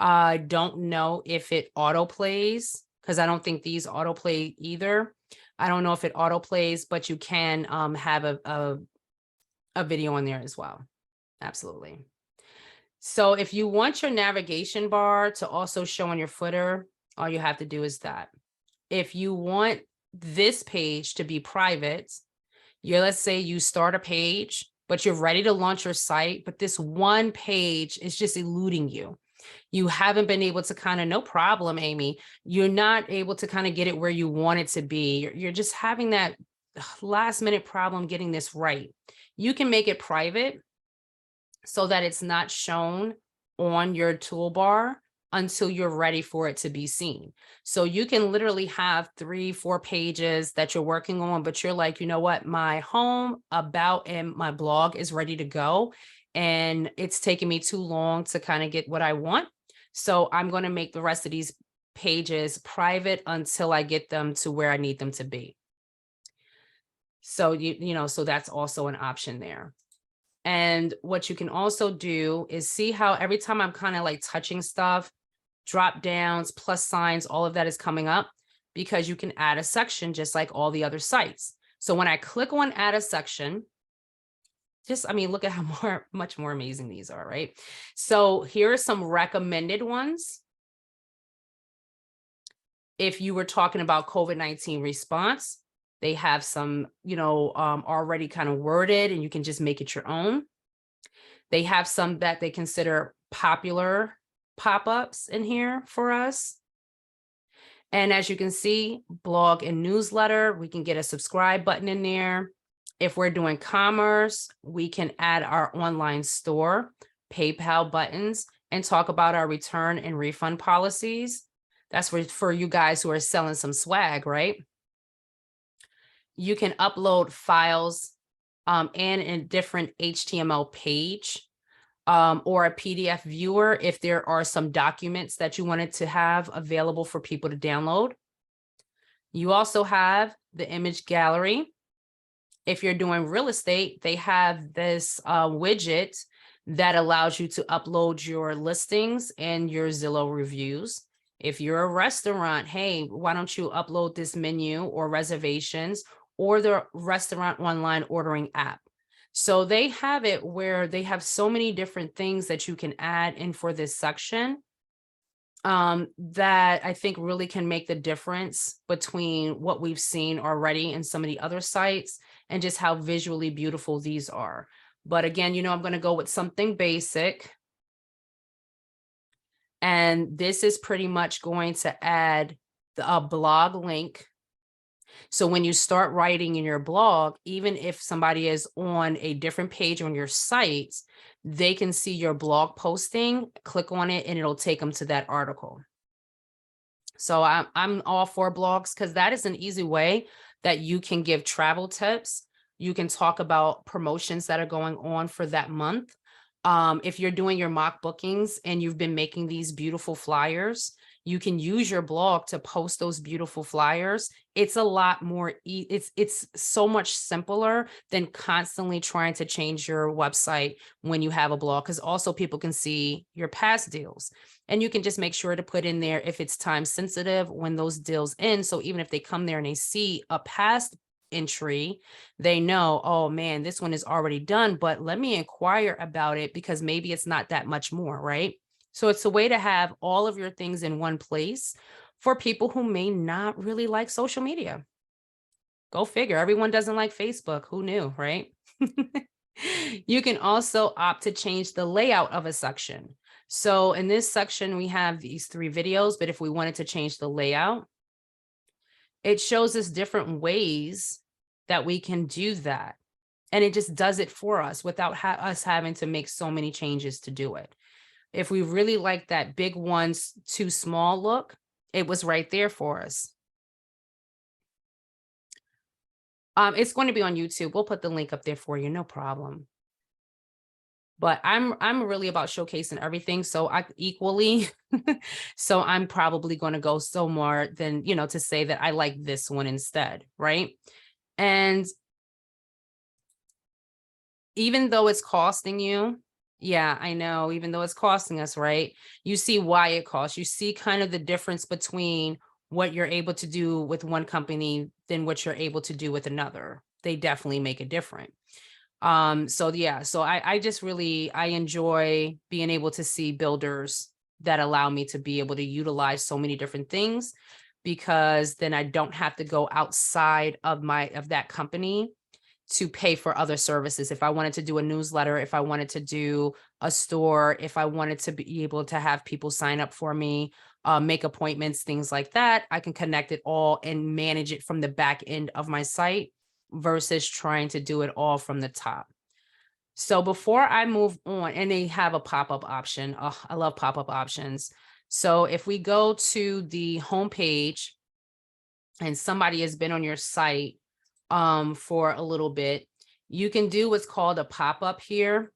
I don't know if it auto plays because I don't think these autoplay either. I don't know if it auto plays, but you can have a video on there as well. Absolutely. So if you want your navigation bar to also show on your footer, all you have to do is that. If you want this page to be private, let's say you start a page, but you're ready to launch your site, but this one page is just eluding you. You haven't been able to kind of, no problem, Amy. You're not able to kind of get it where you want it to be. You're just having that last minute problem getting this right. You can make it private so that it's not shown on your toolbar until you're ready for it to be seen. So you can literally have 3-4 pages that you're working on, but you're like, you know what, my home, about, and my blog is ready to go. And it's taking me too long to kind of get what I want. So I'm going to make the rest of these pages private until I get them to where I need them to be. So, so that's also an option there. And what you can also do is see how every time I'm kind of like touching stuff, drop downs, plus signs, all of that is coming up because you can add a section just like all the other sites. So when I click on add a section, look at how much more amazing these are, right? So here are some recommended ones. If you were talking about COVID-19 response, they have some, already kind of worded and you can just make it your own. They have some that they consider popular pop-ups in here for us. And as you can see, blog and newsletter, we can get a subscribe button in there. If we're doing commerce, we can add our online store, PayPal buttons, and talk about our return and refund policies. That's for you guys who are selling some swag, right? You can upload files and in a different HTML page or a PDF viewer if there are some documents that you wanted to have available for people to download. You also have the image gallery. If you're doing real estate, they have this widget that allows you to upload your listings and your Zillow reviews. If you're a restaurant, hey, why don't you upload this menu or reservations or the restaurant online ordering app? So they have it where they have so many different things that you can add in for this section that I think really can make the difference between what we've seen already in some of the other sites and just how visually beautiful these are. But again, I'm going to go with something basic. And this is pretty much going to add a blog link. So when you start writing in your blog, even if somebody is on a different page on your site, they can see your blog posting, click on it, and it'll take them to that article. So I'm all for blogs because that is an easy way that you can give travel tips. You can talk about promotions that are going on for that month. If you're doing your mock bookings and you've been making these beautiful flyers, you can use your blog to post those beautiful flyers. It's a lot more, it's so much simpler than constantly trying to change your website when you have a blog, because also people can see your past deals. And you can just make sure to put in there if it's time sensitive when those deals end. So even if they come there and they see a past entry, they know, oh man, this one is already done, but let me inquire about it because maybe it's not that much more, right? So it's a way to have all of your things in one place for people who may not really like social media. Go figure. Everyone doesn't like Facebook. Who knew, right? You can also opt to change the layout of a section. So in this section, we have these 3 videos, but if we wanted to change the layout, it shows us different ways that we can do that. And it just does it for us without us having to make so many changes to do it. If we really like that big ones too small look, it was right there for us. It's going to be on YouTube. We'll put the link up there for you, no problem. But I'm really about showcasing everything. So I equally, so I'm probably going to go so more than, to say that I like this one instead, right? And even though it's costing you Yeah, I know, even though it's costing us, right? You see why it costs. You see kind of the difference between what you're able to do with one company than what you're able to do with another. They definitely make a difference. So yeah, so I just really I enjoy being able to see builders that allow me to be able to utilize so many different things, because then I don't have to go outside of that company to pay for other services. If I wanted to do a newsletter, if I wanted to do a store, if I wanted to be able to have people sign up for me, make appointments, things like that, I can connect it all and manage it from the back end of my site versus trying to do it all from the top. So before I move on, and they have a pop-up option. Oh, I love pop-up options. So if we go to the homepage and somebody has been on your site for a little bit, you can do what's called a pop-up here,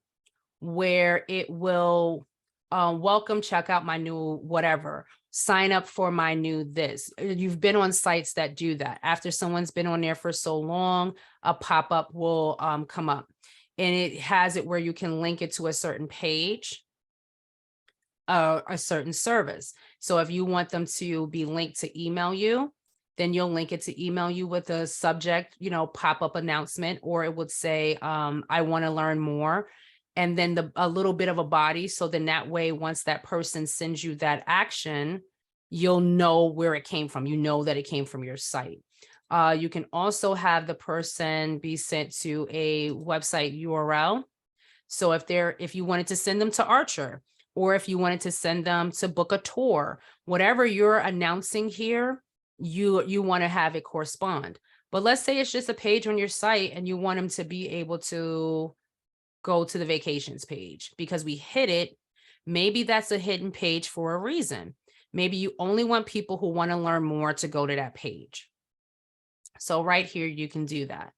where it will welcome, check out my new whatever, sign up for my new this. You've been on sites that do that. After someone's been on there for so long, a pop-up will come up, and it has it where you can link it to a certain page, a certain service. So if you want them to be linked to email you, then you'll link it to email you with a subject, pop-up announcement, or it would say, I want to learn more. And then a little bit of a body. So then that way, once that person sends you that action, you'll know where it came from. You know that it came from your site. You can also have the person be sent to a website URL. So if you wanted to send them to Archer, or if you wanted to send them to book a tour, whatever you're announcing here, you want to have it correspond. But let's say it's just a page on your site and you want them to be able to go to the vacations page because we hit it. Maybe that's a hidden page for a reason. Maybe you only want people who want to learn more to go to that page. So right here, you can do that.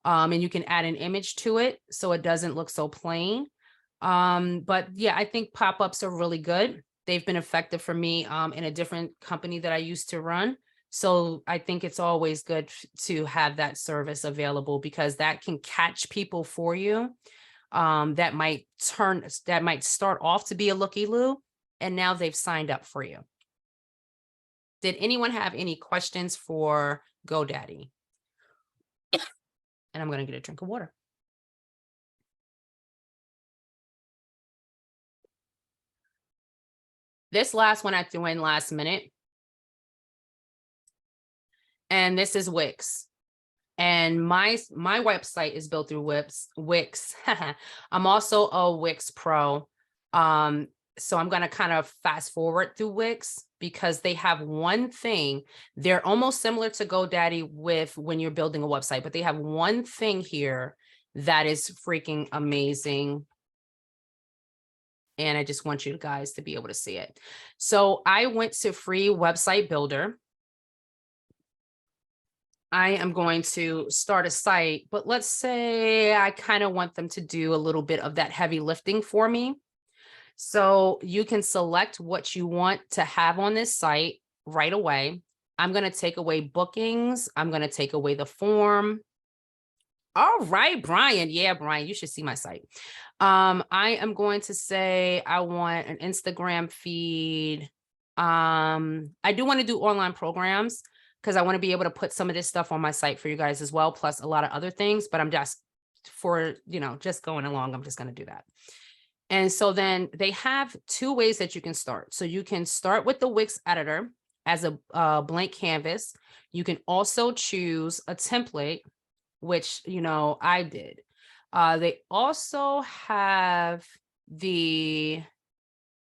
And you can add an image to it so it doesn't look so plain. But yeah, I think pop-ups are really good. They've been effective for me in a different company that I used to run. So I think it's always good to have that service available, because that can catch people for you that might start off to be a looky-loo, and now they've signed up for you. Did anyone have any questions for GoDaddy? And I'm going to get a drink of water. This last one I threw in last minute. And this is Wix. And my website is built through Wix. I'm also a Wix pro. So I'm going to kind of fast forward through Wix, because they have one thing. They're almost similar to GoDaddy with when you're building a website, but they have one thing here that is freaking amazing. And I just want you guys to be able to see it. So I went to Free Website Builder. I am going to start a site, but let's say I kind of want them to do a little bit of that heavy lifting for me. So you can select what you want to have on this site right away. I'm going to take away bookings. I'm going to take away the form. All right, Brian. Yeah, Brian, you should see my site. I am going to say I want an Instagram feed. I do want to do online programs, because I want to be able to put some of this stuff on my site for you guys as well, plus a lot of other things, but I'm just just going along, I'm just going to do that. And so then they have two ways that you can start. So you can start with the Wix editor as a blank canvas. You can also choose a template, which, I did. They also have the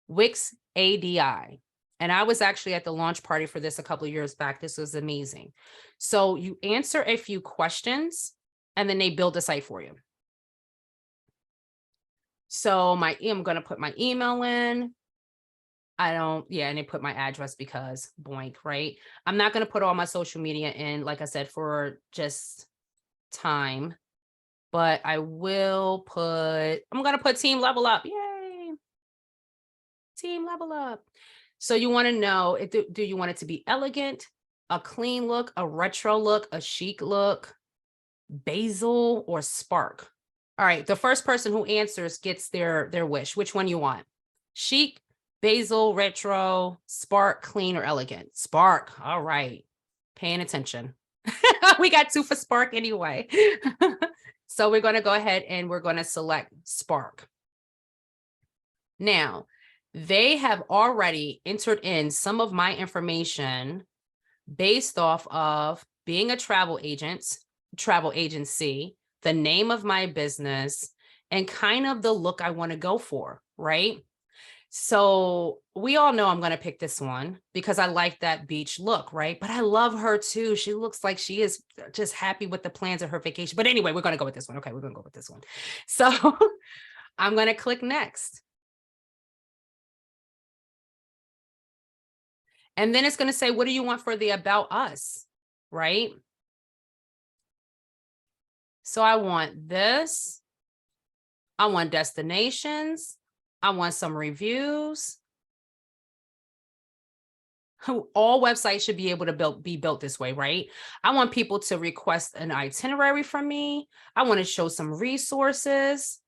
Wix ADI. And I was actually at the launch party for this a couple of years back. This was amazing. So you answer a few questions and then they build a site for you. So I'm going to put my email in. And they put my address because boink, right? I'm not going to put all my social media in, like I said, for just time, but I'm going to put Team Level Up. Yay. Team Level Up. So you want to know, do you want it to be elegant, a clean look, a retro look, a chic look, basil, or spark? All right, the first person who answers gets their wish. Which one you want? Chic, basil, retro, spark, clean, or elegant? Spark. All right. Paying attention. We got 2 for spark anyway. So we're going to go ahead and we're going to select spark. Now, they have already entered in some of my information based off of being a travel agency, the name of my business, and kind of the look I want to go for, right? So we all know I'm going to pick this one because I like that beach look, right? But I love her too. She looks like she is just happy with the plans of her vacation. But anyway, we're going to go with this one. Okay, we're going to go with this one. So I'm going to click next. And then it's going to say, what do you want for the about us, right? So I want this. I want destinations. I want some reviews. All websites should be able to be built this way, right? I want people to request an itinerary from me. I want to show some resources.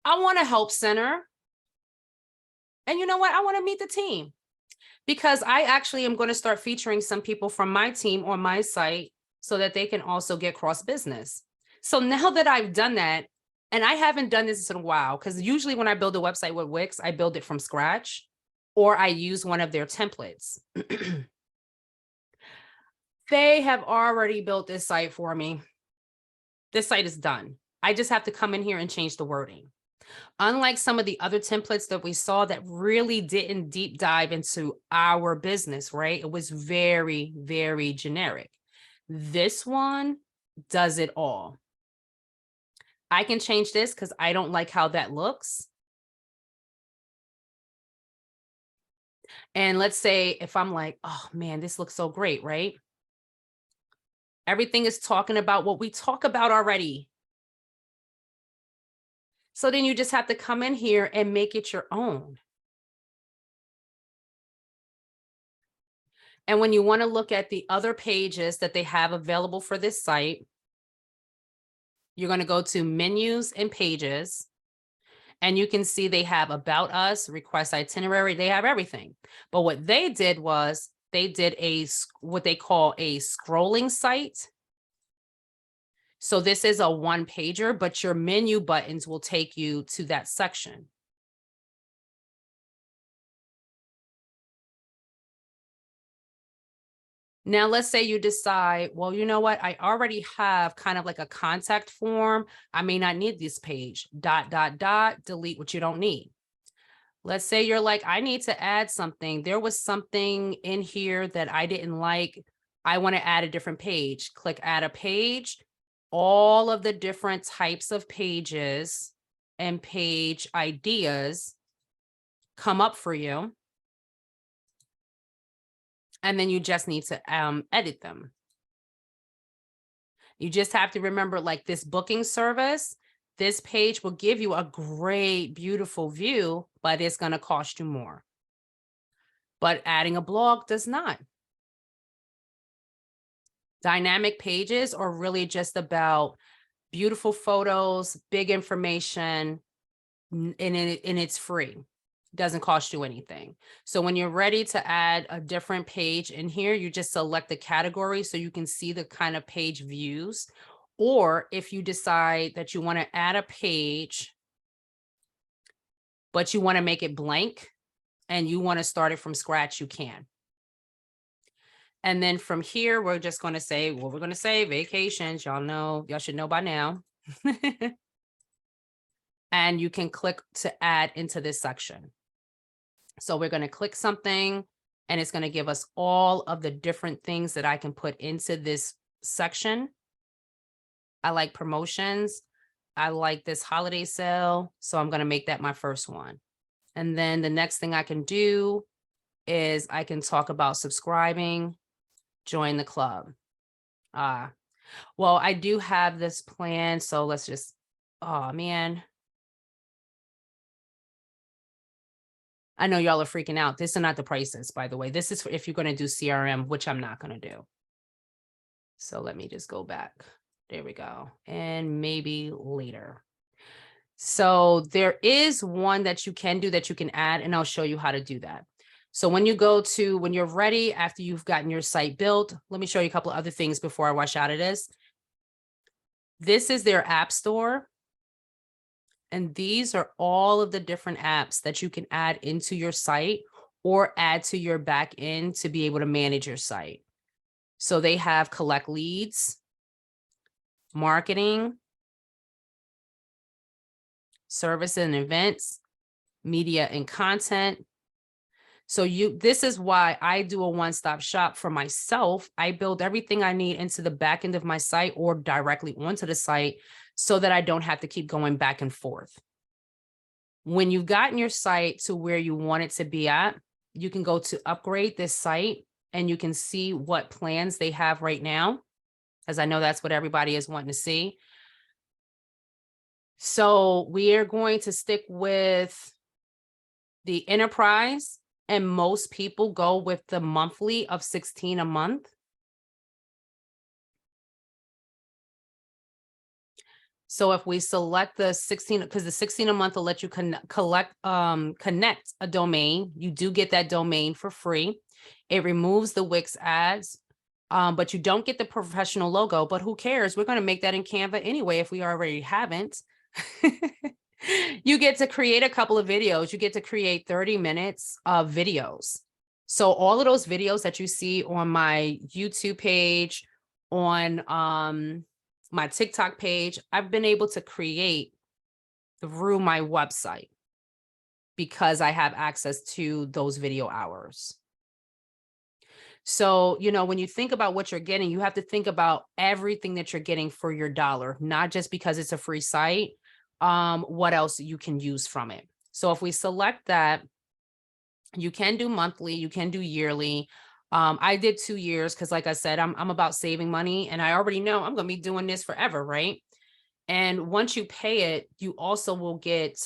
I want a help center. And you know what? I want to meet the team because I actually am going to start featuring some people from my team on my site so that they can also get cross business. So now that I've done that, and I haven't done this in a while, because usually when I build a website with Wix, I build it from scratch or I use one of their templates. They have already built this site for me. This site is done. I just have to come in here and change the wording. Unlike some of the other templates that we saw that really didn't deep dive into our business, right? It was very, very generic. This one does it all. I can change this because I don't like how that looks. And let's say if I'm like, oh man, this looks so great, right? Everything is talking about what we talk about already. So then you just have to come in here and make it your own. And when you want to look at the other pages that they have available for this site, you're going to go to menus and pages. And you can see they have about us, request itinerary, they have everything. But what they did was they did what they call a scrolling site. So this is a one pager, but your menu buttons will take you to that section. Now, let's say you decide, well, you know what? I already have kind of like a contact form. I may not need this page, ... delete what you don't need. Let's say you're like, I need to add something. There was something in here that I didn't like. I want to add a different page. Click add a page. All of the different types of pages and page ideas come up for you. And then you just need to edit them. You just have to remember, like this booking service, this page will give you a great, beautiful view, but it's going to cost you more. But adding a blog does not. Dynamic pages are really just about beautiful photos, big information, and it's free. It doesn't cost you anything. So when you're ready to add a different page in here, you just select the category so you can see the kind of page views. Or if you decide that you want to add a page, but you want to make it blank and you want to start it from scratch, you can. And then from here, we're just going to say, well, we're going to say vacations. Y'all should know by now. And you can click to add into this section. So we're going to click something and it's going to give us all of the different things that I can put into this section. I like promotions. I like this holiday sale. So I'm going to make that my first one. And then the next thing I can do is I can talk about subscribing, join the club. Well, I do have this plan. So let's just, oh man. I know y'all are freaking out. This is not the prices, by the way. This is for if you're going to do CRM, which I'm not going to do. So let me just go back. There we go. And maybe later. So there is one that you can do that you can add, and I'll show you how to do that. So when you're ready, after you've gotten your site built, let me show you a couple of other things before I rush out of this. This is their app store. And these are all of the different apps that you can add into your site or add to your back end to be able to manage your site. So they have collect leads, marketing, service and events, media and content. So this is why I do a one-stop shop for myself. I build everything I need into the back end of my site or directly onto the site so that I don't have to keep going back and forth. When you've gotten your site to where you want it to be at, you can go to upgrade this site and you can see what plans they have right now, as I know that's what everybody is wanting to see. So we are going to stick with the enterprise, and most people go with the monthly of $16 a month. So if we select the 16, because the 16 a month will let you connect a domain, you do get that domain for free. It removes the Wix ads, but you don't get the professional logo, but who cares? We're going to make that in Canva anyway, if we already haven't. You get to create a couple of videos. You get to create 30 minutes of videos. So all of those videos that you see on my YouTube page, on my TikTok page, I've been able to create through my website because I have access to those video hours. So, when you think about what you're getting, you have to think about everything that you're getting for your dollar, not just because it's a free site, what else you can use from it. So if we select that, you can do monthly, you can do yearly. I did 2 years because, like I said, I'm about saving money, and I already know I'm going to be doing this forever, right? And once you pay it, you also will get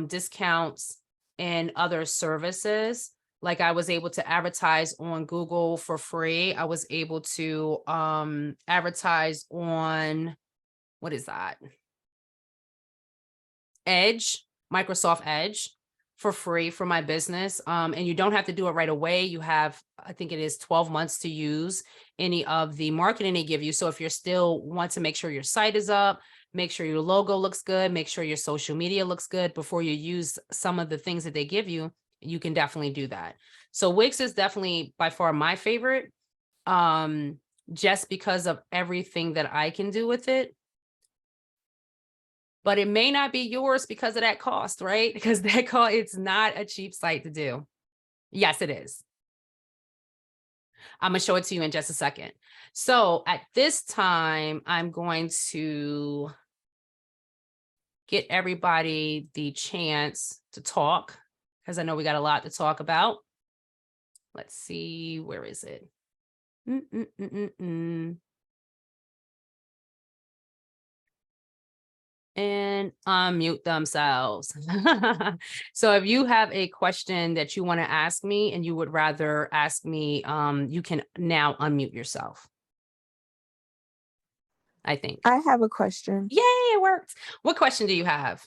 discounts and other services. Like I was able to advertise on Google for free. I was able to advertise on, what is that? Edge, Microsoft Edge, for free for my business. And you don't have to do it right away. You have, I think it is 12 months to use any of the marketing they give you. So if you're still want to make sure your site is up, make sure your logo looks good, make sure your social media looks good before you use some of the things that they give you, you can definitely do that. So Wix is definitely by far my favorite, just because of everything that I can do with it. But it may not be yours because of that cost, right? Because that cost, it's not a cheap site to do. Yes, it is. I'm going to show it to you in just a second. So at this time, I'm going to get everybody the chance to talk because I know we got a lot to talk about. Let's see, where is it? And unmute themselves. So if you have a question that you want to ask me and you would rather ask me, you can now unmute yourself. I think. I have a question. Yay, it worked. What question do you have?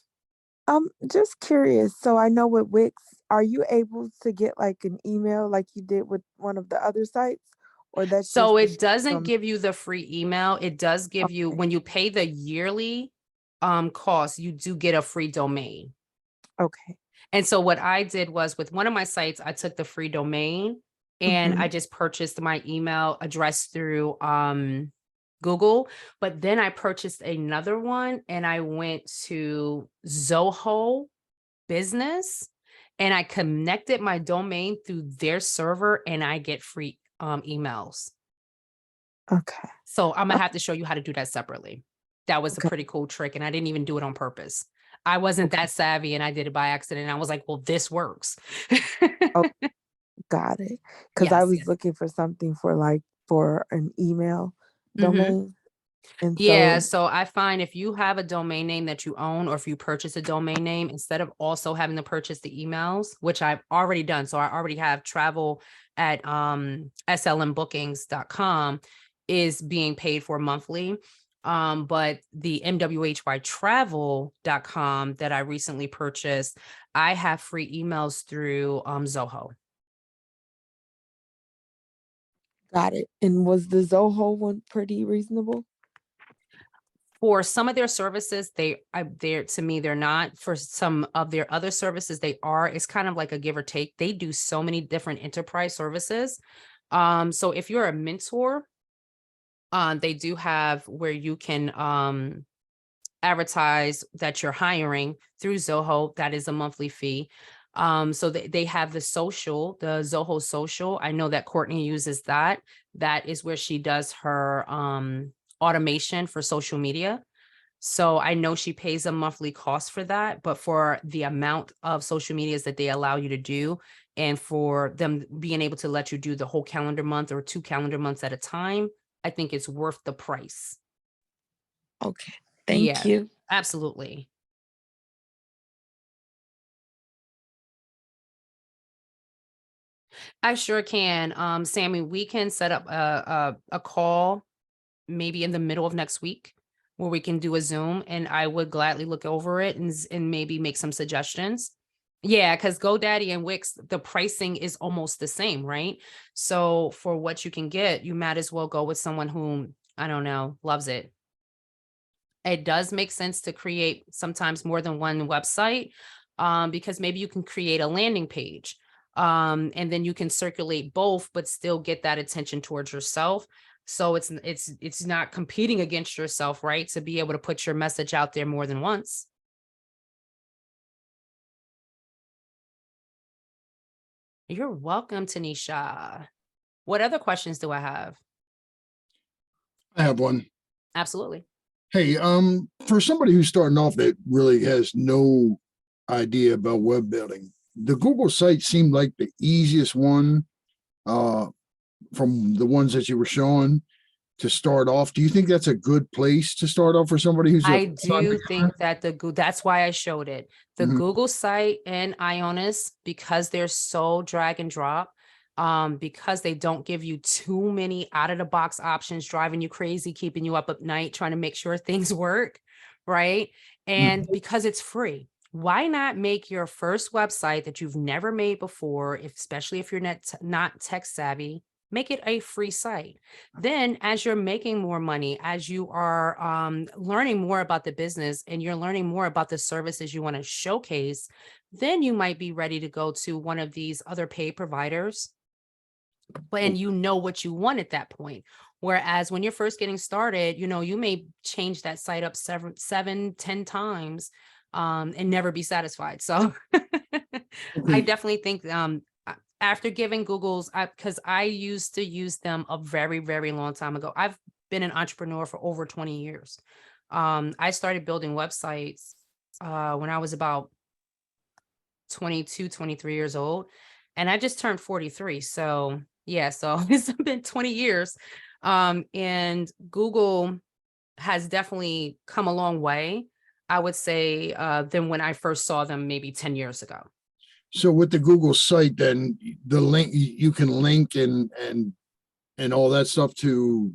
Just curious. So I know with Wix, are you able to get like an email like you did with one of the other sites? Or that's So just it doesn't give you the free email. It does give you, when you pay the yearly cost, you do get a free domain. Okay. And so what I did was with one of my sites, I took the free domain and I just purchased my email address through Google, but then I purchased another one and I went to Zoho Business and I connected my domain through their server and I get free emails. Okay. So I'm gonna have to show you how to do that separately. That was a pretty cool trick and I didn't even do it on purpose. I wasn't that savvy and I did it by accident. I was like, well, this works. Oh, got it. Because I Yes, was yes. looking for something for an email domain. And Yeah, so, so I find if you have a domain name that you own, or if you purchase a domain name, instead of also having to purchase the emails, which I've already done. So I already have travel at slmbookings.com. is being paid for monthly. But the mwhytravel.com that I recently purchased, I have free emails through Zoho. Got it. And was the Zoho one pretty reasonable? For some of their services, they're to me, they're not. For some of their other services, they are. It's kind of like a give or take. They do so many different enterprise services. So if you're a mentor, they do have where you can advertise that you're hiring through Zoho. That is a monthly fee. So they have the Zoho social. I know that Courtney uses that. That is where she does her automation for social media. So I know she pays a monthly cost for that, but for the amount of social medias that they allow you to do, and for them being able to let you do the whole calendar month or 2 calendar months at a time, I think it's worth the price. Okay. Thank Yeah, you. absolutely. I sure can. Sammy, we can set up a call maybe in the middle of next week where we can do a Zoom, and I would gladly look over it and maybe make some suggestions. Yeah, because GoDaddy and Wix, the pricing is almost the same, right? So for what you can get, you might as well go with someone who, I don't know, loves it. It does make sense to create sometimes more than one website, because maybe you can create a landing page, and then you can circulate both, but still get that attention towards yourself. So it's not competing against yourself, right? To be able to put your message out there more than once. You're welcome, Tanisha. What other questions do I have? I have one. Absolutely. Hey, for somebody who's starting off that really has no idea about web building, the Google site seemed like the easiest one from the ones that you were showing to start off. Do you think that's a good place to start off for somebody who's I do think that that's why I showed it. The Mhm. Google site and Ionis, because they're so drag and drop, because they don't give you too many out of the box options, driving you crazy, keeping you up at night, trying to make sure things work, right? And because it's free. Why not make your first website that you've never made before, especially if you're not tech savvy, make it a free site. Then as you're making more money, as you are learning more about the business and you're learning more about the services you want to showcase, then you might be ready to go to one of these other paid providers, and you know what you want at that point. Whereas when you're first getting started, you may change that site up 7, 10 times, and never be satisfied. So I definitely think after giving Google's, because I used to use them a very, very long time ago. I've been an entrepreneur for over 20 years. I started building websites when I was about 22, 23 years old, and I just turned 43. So yeah, so it's been 20 years. And Google has definitely come a long way, I would say, than when I first saw them maybe 10 years ago. So with the Google site, then the link you can link and all that stuff to,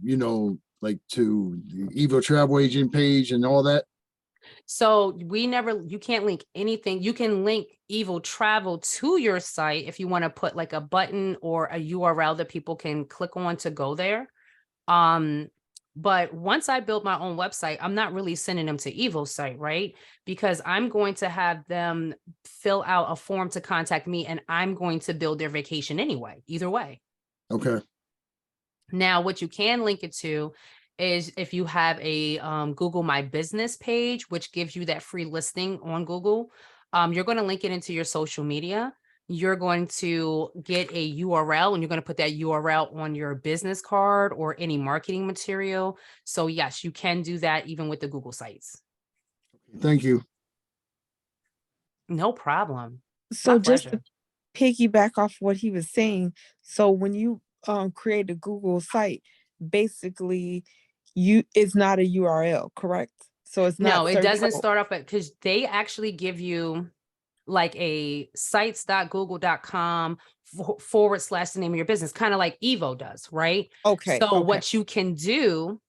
like to the Evo travel agent page and all that. So you can't link anything. You can link Evo Travel to your site if you want to put like a button or a URL that people can click on to go there. But once I build my own website, I'm not really sending them to Evo's site, right? Because I'm going to have them fill out a form to contact me, and I'm going to build their vacation anyway, either way. Okay. Now, what you can link it to is if you have a Google My Business page, which gives you that free listing on Google, you're going to link it into your social media. You're going to get a URL, and you're going to put that URL on your business card or any marketing material. So yes, you can do that even with the Google sites. Thank you. No problem. So My just pleasure. to piggyback off what he was saying, so when you create a Google site, basically it's not a URL, correct? So it's not No, it doesn't searchable. start off because they actually give you like a sites.google.com / the name of your business, kind of like Evo does, right? Okay. So Okay. what you can do,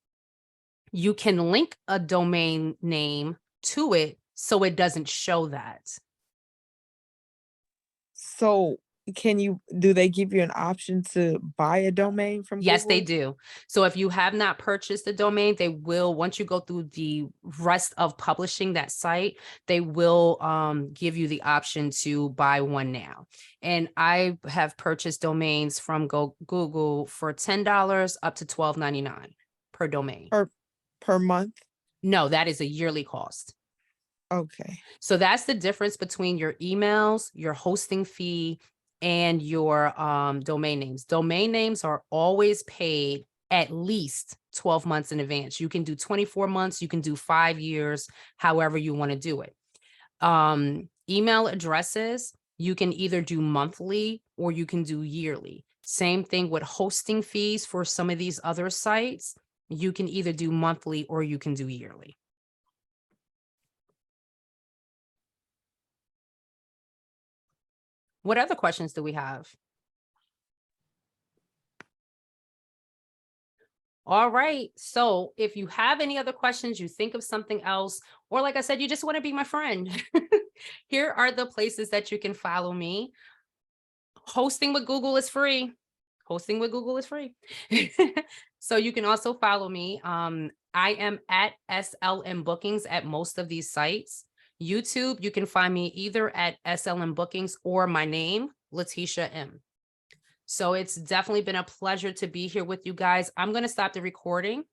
you can link a domain name to it so it doesn't show that. So do they give you an option to buy a domain from Yes, they Google? do. So if you have not purchased the domain, they will, once you go through the rest of publishing that site, they will give you the option to buy one now. And I have purchased domains from Google for $10 up to $12.99 per domain. Per month? No, that is a yearly cost. Okay. So that's the difference between your emails, your hosting fee, and your domain names. Domain names are always paid at least 12 months in advance. You can do 24 months, you can do 5 years, however you want to do it. Email addresses, you can either do monthly or you can do yearly. Same thing with hosting fees for some of these other sites. You can either do monthly or you can do yearly. What other questions do we have? All right. So if you have any other questions, you think of something else, or like I said, you just want to be my friend, here are the places that you can follow me. Hosting with Google is free. Hosting with Google is free. So you can also follow me. I am at SLM Bookings at most of these sites. YouTube, you can find me either at SLM Bookings or my name, Letitia M. So it's definitely been a pleasure to be here with you guys. I'm going to stop the recording